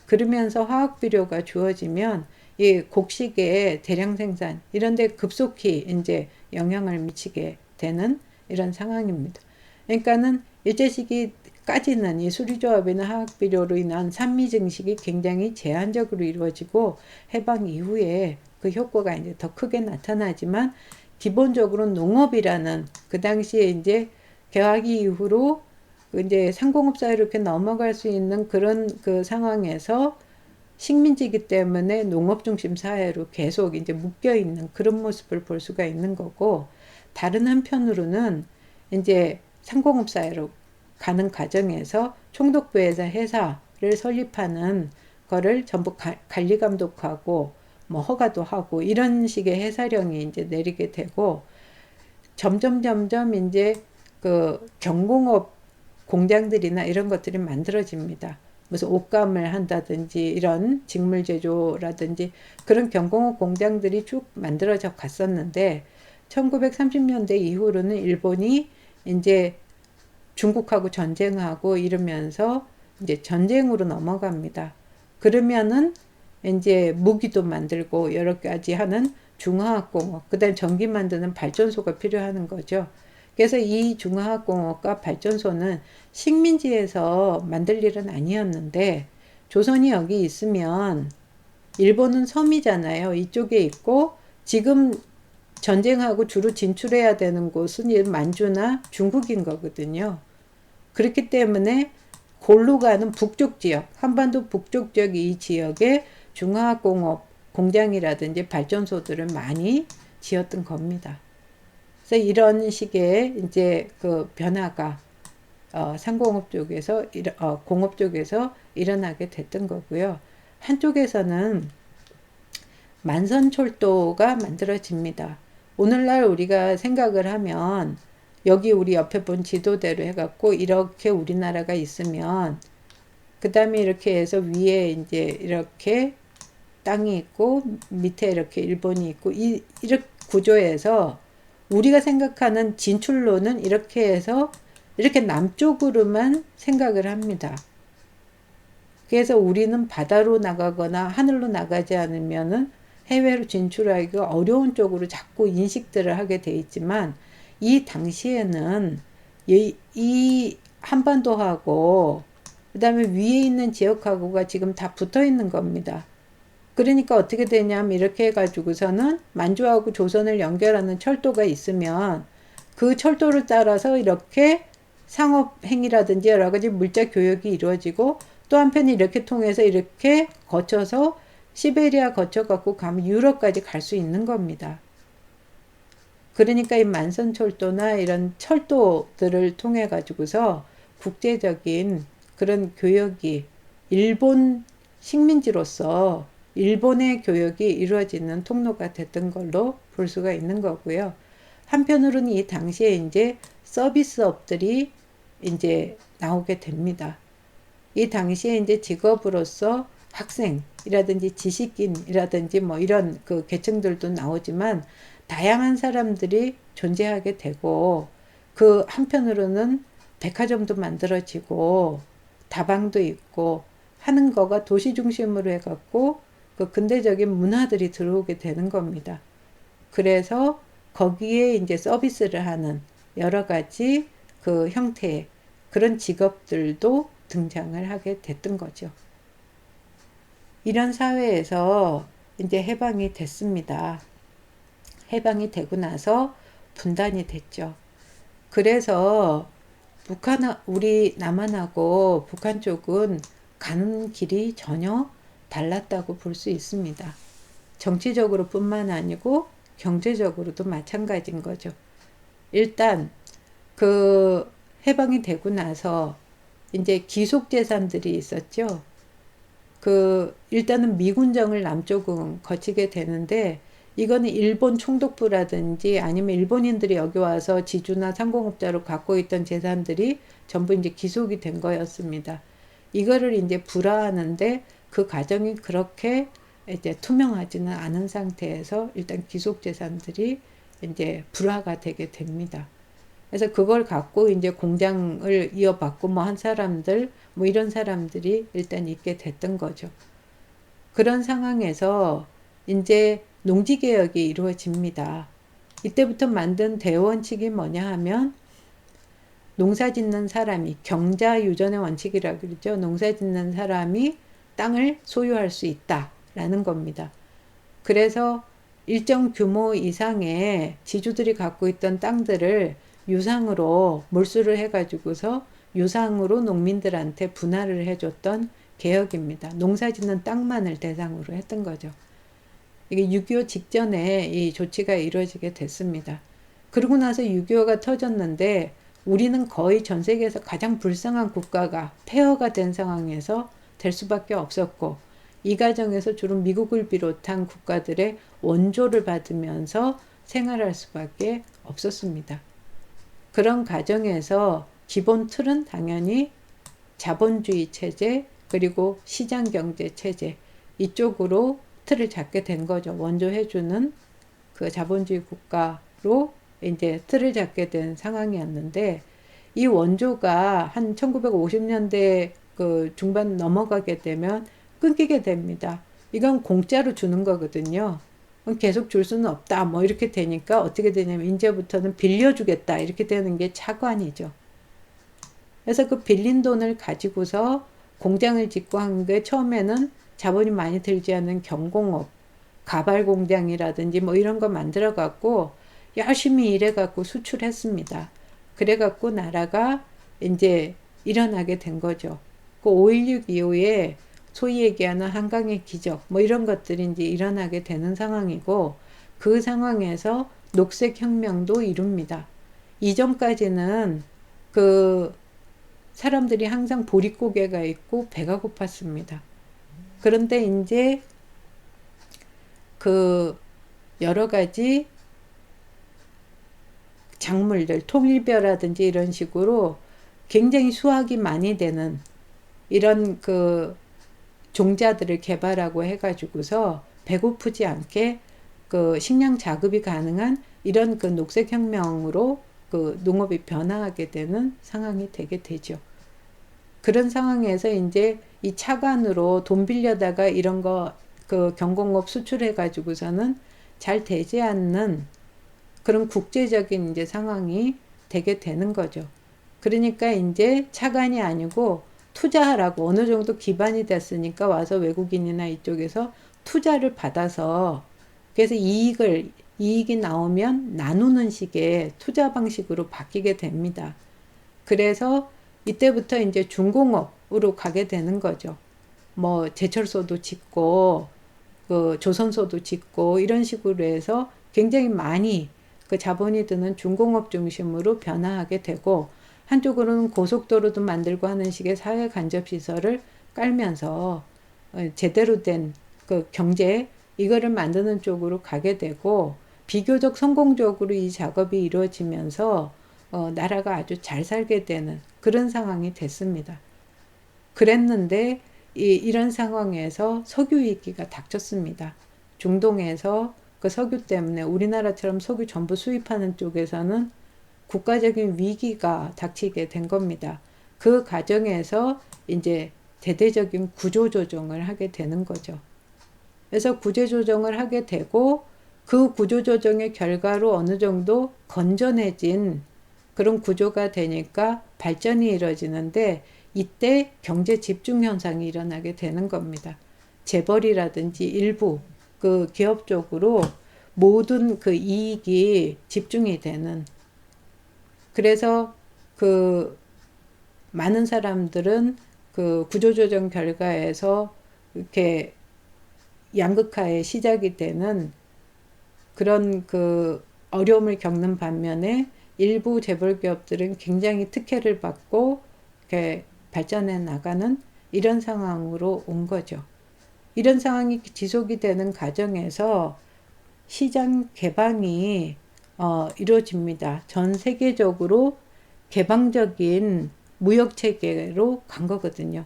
그러면서 화학 비료가 주어지면 이 곡식의 대량 생산 이런 데 급속히 이제 영향을 미치게 되는 이런 상황입니다. 그러니까는 일제시기까지는 이 수리조합이나 화학비료로 인한 산미 증식이 굉장히 제한적으로 이루어지고, 해방 이후에 그 효과가 이제 더 크게 나타나지만, 기본적으로 농업이라는 그 당시에 이제 개화기 이후로 이제 상공업 사회로 이렇게 넘어갈 수 있는 그런 그 상황에서 식민지이기 때문에 농업 중심 사회로 계속 이제 묶여 있는 그런 모습을 볼 수가 있는 거고, 다른 한편으로는 이제 상공업 사회로 가는 과정에서 총독부에서 회사를 설립하는 거를 전부 관리 감독하고 뭐 허가도 하고 이런 식의 해사령이 이제 내리게 되고, 점점 이제 그 경공업 공장들이나 이런 것들이 만들어집니다. 무슨 옷감을 한다든지 이런 직물 제조라든지 그런 경공업 공장들이 쭉 만들어져 갔었는데, 1930년대 이후로는 일본이 이제 중국하고 전쟁하고 이러면서 이제 전쟁으로 넘어갑니다. 그러면은 이제 무기도 만들고 여러 가지 하는 중화학공업, 그다음 전기 만드는 발전소가 필요한 거죠. 그래서 이 중화학공업과 발전소는 식민지에서 만들 일은 아니었는데, 조선이 여기 있으면 일본은 섬이잖아요. 이쪽에 있고 지금 전쟁하고 주로 진출해야 되는 곳은 만주나 중국인 거거든요. 그렇기 때문에 골로 가는 북쪽 지역, 한반도 북쪽 지역 이 지역에 중화학공업 공장이라든지 발전소들을 많이 지었던 겁니다. 그래서 이런 식의 이제 그 변화가 상공업 쪽에서 공업 쪽에서 일어나게 됐던 거고요. 한쪽에서는 만선철도가 만들어집니다. 오늘날 우리가 생각을 하면 여기 우리 옆에 본 지도대로 해갖고 이렇게 우리나라가 있으면 그 다음에 이렇게 해서 위에 이제 이렇게 땅이 있고 밑에 이렇게 일본이 있고 이렇게 구조에서 우리가 생각하는 진출로는 이렇게 해서 이렇게 남쪽으로만 생각을 합니다. 그래서 우리는 바다로 나가거나 하늘로 나가지 않으면은 해외로 진출하기가 어려운 쪽으로 자꾸 인식들을 하게 돼 있지만, 이 당시에는 이 한반도하고 그 다음에 위에 있는 지역하고가 지금 다 붙어 있는 겁니다. 그러니까 어떻게 되냐면 이렇게 해가지고서는 만주하고 조선을 연결하는 철도가 있으면 그 철도를 따라서 이렇게 상업 행위라든지 여러 가지 물자 교역이 이루어지고, 또 한편에 이렇게 통해서 이렇게 거쳐서 시베리아 거쳐갖고 가면 유럽까지 갈 수 있는 겁니다. 그러니까 이 만선철도나 이런 철도들을 통해 가지고서 국제적인 그런 교역이, 일본 식민지로서 일본의 교역이 이루어지는 통로가 됐던 걸로 볼 수가 있는 거고요. 한편으로는 이 당시에 이제 서비스업들이 이제 나오게 됩니다. 이 당시에 이제 직업으로서 학생이라든지 지식인이라든지 뭐 이런 그 계층들도 나오지만, 다양한 사람들이 존재하게 되고, 그 한편으로는 백화점도 만들어지고 다방도 있고 하는 거가 도시 중심으로 해갖고 그 근대적인 문화들이 들어오게 되는 겁니다. 그래서 거기에 이제 서비스를 하는 여러 가지 그 형태의 그런 직업들도 등장을 하게 됐던 거죠. 이런 사회에서 이제 해방이 됐습니다. 해방이 되고 나서 분단이 됐죠. 그래서 우리 남한하고 북한 쪽은 가는 길이 전혀 달랐다고 볼 수 있습니다. 정치적으로 뿐만 아니고 경제적으로도 마찬가지인 거죠. 일단 그 해방이 되고 나서 이제 기속재산들이 있었죠. 일단은 미군정을 남쪽은 거치게 되는데, 이거는 일본 총독부라든지 아니면 일본인들이 여기 와서 지주나 상공업자로 갖고 있던 재산들이 전부 이제 기속이 된 거였습니다. 이거를 이제 불화하는데 그 과정이 그렇게 이제 투명하지는 않은 상태에서 일단 기속 재산들이 이제 불화가 되게 됩니다. 그래서 그걸 갖고 이제 공장을 이어받고 뭐 한 사람들, 뭐 이런 사람들이 일단 있게 됐던 거죠. 그런 상황에서 이제 농지개혁이 이루어집니다. 이때부터 만든 대원칙이 뭐냐 하면, 농사 짓는 사람이, 경자유전의 원칙이라고 그러죠. 농사 짓는 사람이 땅을 소유할 수 있다라는 겁니다. 그래서 일정 규모 이상의 지주들이 갖고 있던 땅들을 유상으로 몰수를 해가지고서 유상으로 농민들한테 분할을 해줬던 개혁입니다. 농사 짓는 땅만을 대상으로 했던 거죠. 이게 6.25 직전에 이 조치가 이루어지게 됐습니다. 그러고 나서 6.25가 터졌는데, 우리는 거의 전 세계에서 가장 불쌍한 국가가 폐허가 된 상황에서 될 수밖에 없었고, 이 과정에서 주로 미국을 비롯한 국가들의 원조를 받으면서 생활할 수밖에 없었습니다. 그런 과정에서 기본 틀은 당연히 자본주의 체제 그리고 시장경제 체제, 이쪽으로 틀을 잡게 된 거죠. 원조해주는 그 자본주의 국가로 이제 틀을 잡게 된 상황이었는데, 이 원조가 한 1950년대 그 중반 넘어가게 되면 끊기게 됩니다. 이건 공짜로 주는 거거든요. 계속 줄 수는 없다. 뭐 이렇게 되니까 어떻게 되냐면 이제부터는 빌려주겠다. 이렇게 되는 게 차관이죠. 그래서 그 빌린 돈을 가지고서 공장을 짓고 한 게, 처음에는 자본이 많이 들지 않은 경공업, 가발 공장이라든지 뭐 이런 거 만들어 갖고 열심히 일해 갖고 수출했습니다. 그래 갖고 나라가 이제 일어나게 된 거죠. 그 5.16 이후에 소위 얘기하는 한강의 기적 뭐 이런 것들이 이제 일어나게 되는 상황이고, 그 상황에서 녹색혁명도 이룹니다. 이전까지는 그 사람들이 항상 보릿고개가 있고 배가 고팠습니다. 그런데 이제 그 여러 가지 작물들, 통일벼라든지 이런 식으로 굉장히 수확이 많이 되는 이런 그 종자들을 개발하고 해가지고서 배고프지 않게 그 식량 자급이 가능한 이런 그 녹색혁명으로 그 농업이 변화하게 되는 상황이 되게 되죠. 그런 상황에서 이제 이 차관으로 돈 빌려다가 이런 거 그 경공업 수출해 가지고서는 잘 되지 않는 그런 국제적인 이제 상황이 되게 되는 거죠. 그러니까 이제 차관이 아니고 투자하라고 어느 정도 기반이 됐으니까 와서 외국인이나 이쪽에서 투자를 받아서 그래서 이익이 나오면 나누는 식의 투자 방식으로 바뀌게 됩니다. 그래서 이때부터 이제 중공업으로 가게 되는 거죠. 뭐 제철소도 짓고 그 조선소도 짓고 이런 식으로 해서 굉장히 많이 그 자본이 드는 중공업 중심으로 변화하게 되고 한쪽으로는 고속도로도 만들고 하는 식의 사회 간접 시설을 깔면서 제대로 된 그 경제 이거를 만드는 쪽으로 가게 되고 비교적 성공적으로 이 작업이 이루어지면서 나라가 아주 잘 살게 되는 그런 상황이 됐습니다. 그랬는데 이런 상황에서 석유 위기가 닥쳤습니다. 중동에서 그 석유 때문에 우리나라처럼 석유 전부 수입하는 쪽에서는 국가적인 위기가 닥치게 된 겁니다. 그 과정에서 이제 대대적인 구조조정을 하게 되는 거죠. 그래서 구조조정을 하게 되고 그 구조조정의 결과로 어느 정도 건전해진 그런 구조가 되니까 발전이 이루어지는데 이때 경제 집중 현상이 일어나게 되는 겁니다. 재벌이라든지 일부 그 기업 쪽으로 모든 그 이익이 집중이 되는 그래서 그 많은 사람들은 그 구조조정 결과에서 이렇게 양극화의 시작이 되는 그런 그 어려움을 겪는 반면에 일부 재벌 기업들은 굉장히 특혜를 받고 이렇게 발전해 나가는 이런 상황으로 온 거죠. 이런 상황이 지속이 되는 과정에서 시장 개방이 이루어집니다. 전 세계적으로 개방적인 무역 체계로 간 거거든요.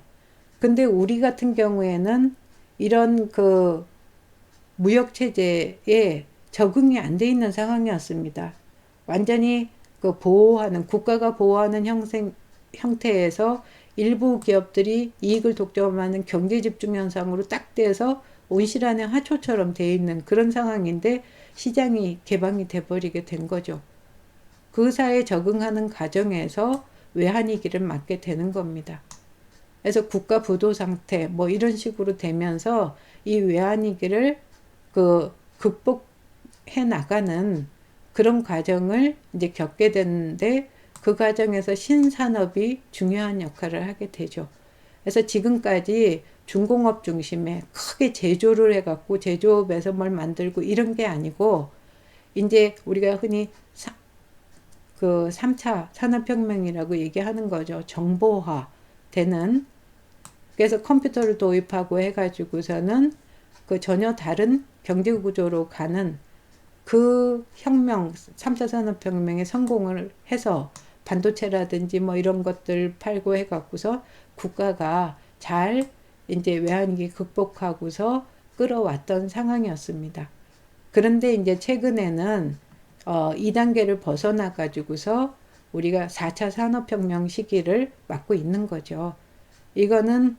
근데 우리 같은 경우에는 이런 그 무역 체제에 적응이 안 돼 있는 상황이었습니다. 완전히 그 보호하는 국가가 보호하는 형태에서 일부 기업들이 이익을 독점하는 경제 집중 현상으로 딱 돼서 온실안의 화초처럼 돼 있는 그런 상황인데 시장이 개방이 돼 버리게 된 거죠. 그 사회에 적응하는 과정에서 외환위기를 맞게 되는 겁니다. 그래서 국가 부도 상태 뭐 이런 식으로 되면서 이 외환위기를 그 극복해 나가는 그런 과정을 이제 겪게 되는데 그 과정에서 신산업이 중요한 역할을 하게 되죠. 그래서 지금까지 중공업 중심에 크게 제조를 해갖고 제조업에서 뭘 만들고 이런 게 아니고 이제 우리가 흔히 그 3차 산업혁명이라고 얘기하는 거죠. 정보화 되는 그래서 컴퓨터를 도입하고 해가지고서는 그 전혀 다른 경제 구조로 가는 그 혁명, 3차 산업혁명에 성공을 해서 반도체라든지 뭐 이런 것들 팔고 해갖고서 국가가 잘 이제 외환위기 극복하고서 끌어왔던 상황이었습니다. 그런데 이제 최근에는 2단계를 벗어나 가지고서 우리가 4차 산업혁명 시기를 맞고 있는 거죠. 이거는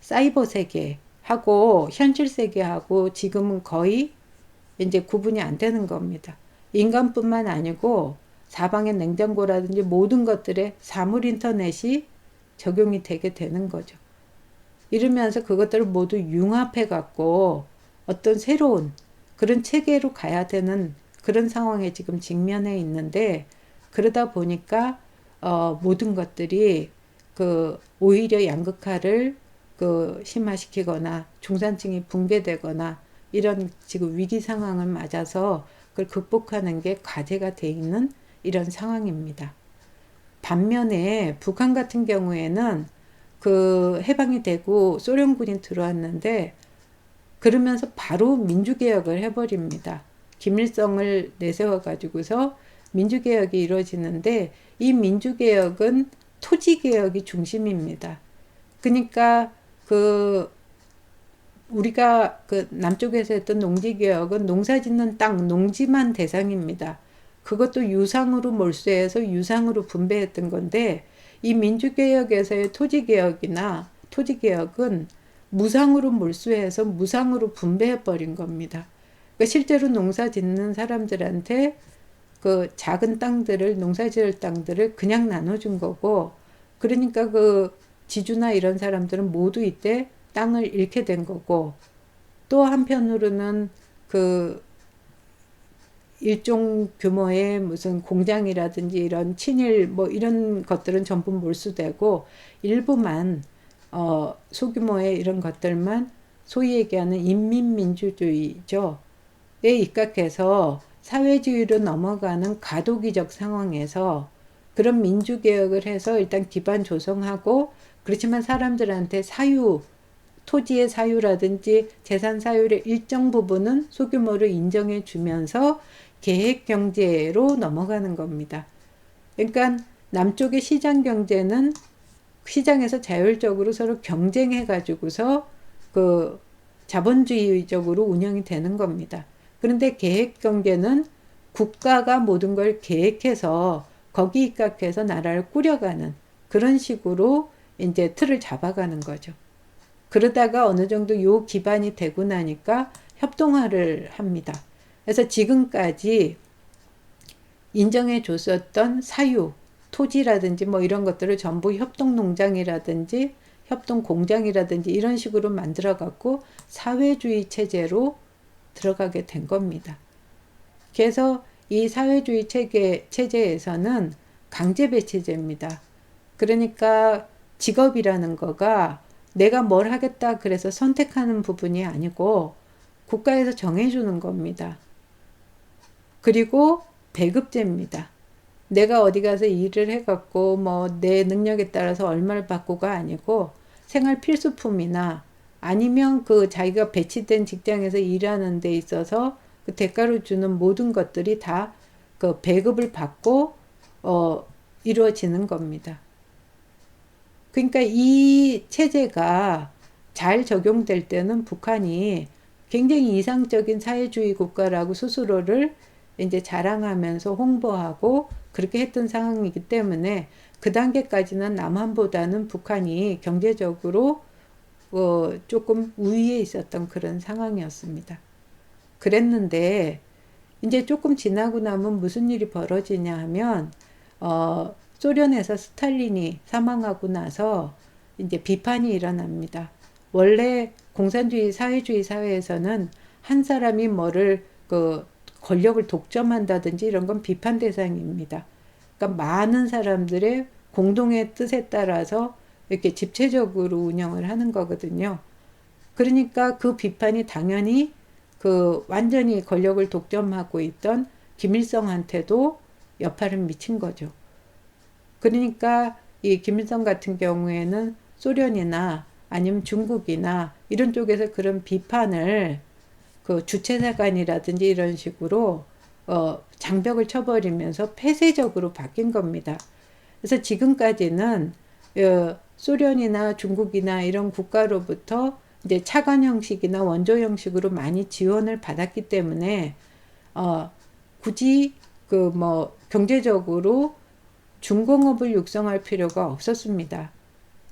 사이버 세계하고 현실 세계하고 지금은 거의 이제 구분이 안 되는 겁니다. 인간뿐만 아니고 사방의 냉장고라든지 모든 것들에 사물 인터넷이 적용이 되게 되는 거죠. 이러면서 그것들을 모두 융합해 갖고 어떤 새로운 그런 체계로 가야 되는 그런 상황에 지금 직면해 있는데 그러다 보니까 모든 것들이 그 오히려 양극화를 그 심화시키거나 중산층이 붕괴되거나 이런 지금 위기 상황을 맞아서 그걸 극복하는 게 과제가 돼 있는 이런 상황입니다. 반면에 북한 같은 경우에는 그 해방이 되고 소련군이 들어왔는데 그러면서 바로 민주개혁을 해버립니다. 김일성을 내세워 가지고서 민주개혁이 이루어지는데 이 민주개혁은 토지개혁이 중심입니다. 그러니까 그 우리가 그 남쪽에서 했던 농지개혁은 농사짓는 땅, 농지만 대상입니다. 그것도 유상으로 몰수해서 유상으로 분배했던 건데 이 민주개혁에서의 토지개혁은 무상으로 몰수해서 무상으로 분배해 버린 겁니다. 그러니까 실제로 농사 짓는 사람들한테 그 작은 땅들을 농사 지을 땅들을 그냥 나눠준 거고, 그러니까 그 지주나 이런 사람들은 모두 이때 땅을 잃게 된 거고, 또 한편으로는 그 일종 규모의 무슨 공장이라든지 이런 친일 뭐 이런 것들은 전부 몰수되고, 일부만 소규모의 이런 것들만 소위 얘기하는 인민민주주의죠. 에 입각해서 사회주의로 넘어가는 과도기적 상황에서 그런 민주개혁을 해서 일단 기반 조성하고, 그렇지만 사람들한테 사유, 토지의 사유라든지 재산 사유의 일정 부분은 소규모로 인정해 주면서 계획 경제로 넘어가는 겁니다. 그러니까 남쪽의 시장 경제는 시장에서 자율적으로 서로 경쟁해 가지고서 그 자본주의적으로 운영이 되는 겁니다. 그런데 계획 경제는 국가가 모든 걸 계획해서 거기 입각해서 나라를 꾸려가는 그런 식으로 이제 틀을 잡아가는 거죠. 그러다가 어느 정도 요 기반이 되고 나니까 협동화를 합니다. 그래서 지금까지 인정해 줬었던 사유, 토지라든지 뭐 이런 것들을 전부 협동농장이라든지 협동공장이라든지 이런 식으로 만들어 갖고 사회주의 체제로 들어가게 된 겁니다. 그래서 이 사회주의 체제에서는 강제배치제입니다. 그러니까 직업이라는 거가 내가 뭘 하겠다 그래서 선택하는 부분이 아니고 국가에서 정해주는 겁니다. 그리고 배급제입니다. 내가 어디 가서 일을 해갖고 뭐 내 능력에 따라서 얼마를 받고가 아니고 생활 필수품이나 아니면 그 자기가 배치된 직장에서 일하는 데 있어서 그 대가로 주는 모든 것들이 다 그 배급을 받고 이루어지는 겁니다. 그러니까 이 체제가 잘 적용될 때는 북한이 굉장히 이상적인 사회주의 국가라고 스스로를 이제 자랑하면서 홍보하고 그렇게 했던 상황이기 때문에 그 단계까지는 남한보다는 북한이 경제적으로 조금 우위에 있었던 그런 상황이었습니다. 그랬는데 이제 조금 지나고 나면 무슨 일이 벌어지냐 하면 소련에서 스탈린이 사망하고 나서 이제 비판이 일어납니다. 원래 공산주의 사회주의 사회에서는 한 사람이 뭐를 그 권력을 독점한다든지 이런 건 비판 대상입니다. 그러니까 많은 사람들의 공동의 뜻에 따라서 이렇게 집체적으로 운영을 하는 거거든요. 그러니까 그 비판이 당연히 그 완전히 권력을 독점하고 있던 김일성한테도 여파를 미친 거죠. 그러니까 이 김일성 같은 경우에는 소련이나 아니면 중국이나 이런 쪽에서 그런 비판을 그 주체사관이라든지 이런 식으로 장벽을 쳐버리면서 폐쇄적으로 바뀐 겁니다. 그래서 지금까지는 소련이나 중국이나 이런 국가로부터 이제 차관 형식이나 원조 형식으로 많이 지원을 받았기 때문에 굳이 그 뭐 경제적으로 중공업을 육성할 필요가 없었습니다.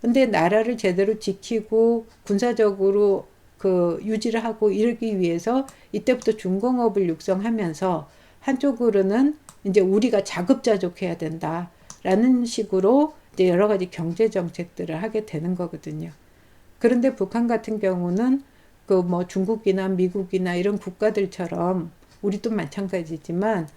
근데 나라를 제대로 지키고 군사적으로 그 유지를 하고 이러기 위해서 이때부터 중공업을 육성하면서 한쪽으로는 이제 우리가 자급자족해야 된다라는 식으로 이제 여러 가지 경제 정책들을 하게 되는 거거든요. 그런데 북한 같은 경우는 그 뭐 중국이나 미국이나 이런 국가들처럼 우리도 마찬가지지만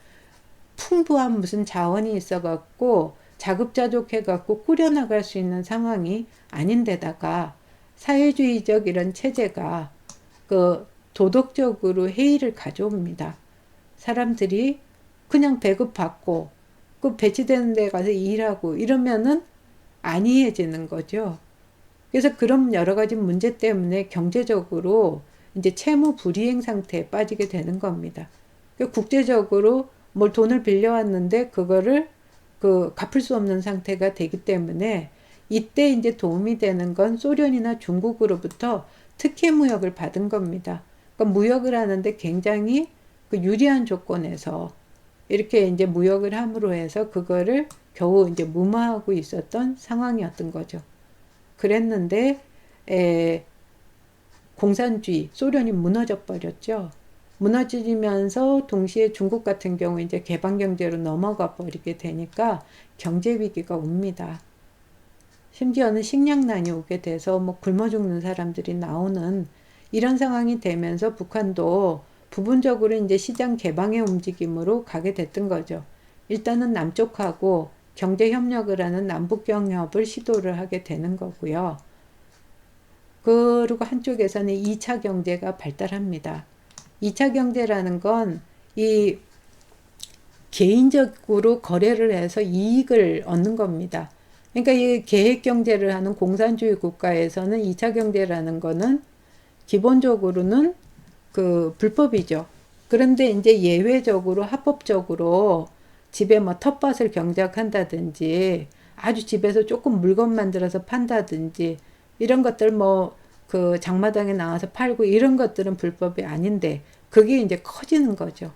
풍부한 무슨 자원이 있어갖고 자급자족해갖고 꾸려나갈 수 있는 상황이 아닌데다가 사회주의적 이런 체제가 그 도덕적으로 해이를 가져옵니다. 사람들이 그냥 배급받고 그 배치되는 데 가서 일하고 이러면은 안이해지는 거죠. 그래서 그런 여러 가지 문제 때문에 경제적으로 이제 채무 불이행 상태에 빠지게 되는 겁니다. 국제적으로 뭘 돈을 빌려왔는데 그거를 그 갚을 수 없는 상태가 되기 때문에 이때 이제 도움이 되는 건 소련이나 중국으로부터 특혜 무역을 받은 겁니다. 그러니까 무역을 하는데 굉장히 그 유리한 조건에서 이렇게 이제 무역을 함으로 해서 그거를 겨우 이제 무마하고 있었던 상황이었던 거죠. 그랬는데 공산주의, 소련이 무너져 버렸죠. 무너지면서 동시에 중국 같은 경우 이제 개방 경제로 넘어가 버리게 되니까 경제 위기가 옵니다. 심지어는 식량난이 오게 돼서 뭐 굶어 죽는 사람들이 나오는 이런 상황이 되면서 북한도 부분적으로 이제 시장 개방의 움직임으로 가게 됐던 거죠. 일단은 남쪽하고 경제 협력을 하는 남북 경협을 시도를 하게 되는 거고요. 그리고 한쪽에서는 2차 경제가 발달합니다. 2차 경제라는 건 이 개인적으로 거래를 해서 이익을 얻는 겁니다. 그러니까 이 계획 경제를 하는 공산주의 국가에서는 2차 경제라는 거는 기본적으로는 그 불법이죠. 그런데 이제 예외적으로 합법적으로 집에 뭐 텃밭을 경작한다든지 아주 집에서 조금 물건 만들어서 판다든지 이런 것들 뭐 그 장마당에 나와서 팔고 이런 것들은 불법이 아닌데 그게 이제 커지는 거죠.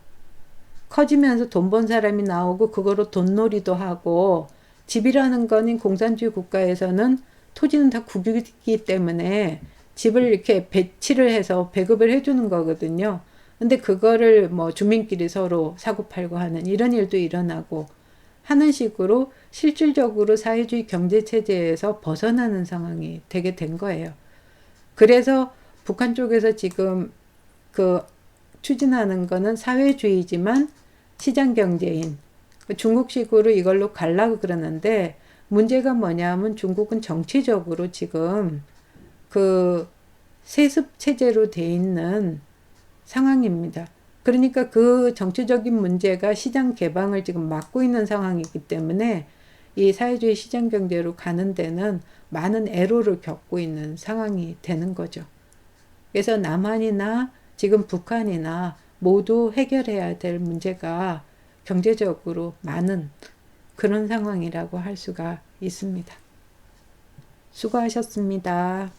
커지면서 돈 번 사람이 나오고 그거로 돈놀이도 하고 집이라는 거는 공산주의 국가에서는 토지는 다 국유이기 때문에 집을 이렇게 배치를 해서 배급을 해주는 거거든요. 근데 그거를 뭐 주민끼리 서로 사고팔고 하는 이런 일도 일어나고 하는 식으로 실질적으로 사회주의 경제체제에서 벗어나는 상황이 되게 된 거예요. 그래서 북한 쪽에서 지금 그 추진하는 거는 사회주의지만 시장경제인 중국식으로 이걸로 가려고 그러는데 문제가 뭐냐면 중국은 정치적으로 지금 그 세습 체제로 돼 있는 상황입니다. 그러니까 그 정치적인 문제가 시장 개방을 지금 막고 있는 상황이기 때문에 이 사회주의 시장 경제로 가는 데는 많은 애로를 겪고 있는 상황이 되는 거죠. 그래서 남한이나 지금 북한이나 모두 해결해야 될 문제가 경제적으로 많은 그런 상황이라고 할 수가 있습니다. 수고하셨습니다.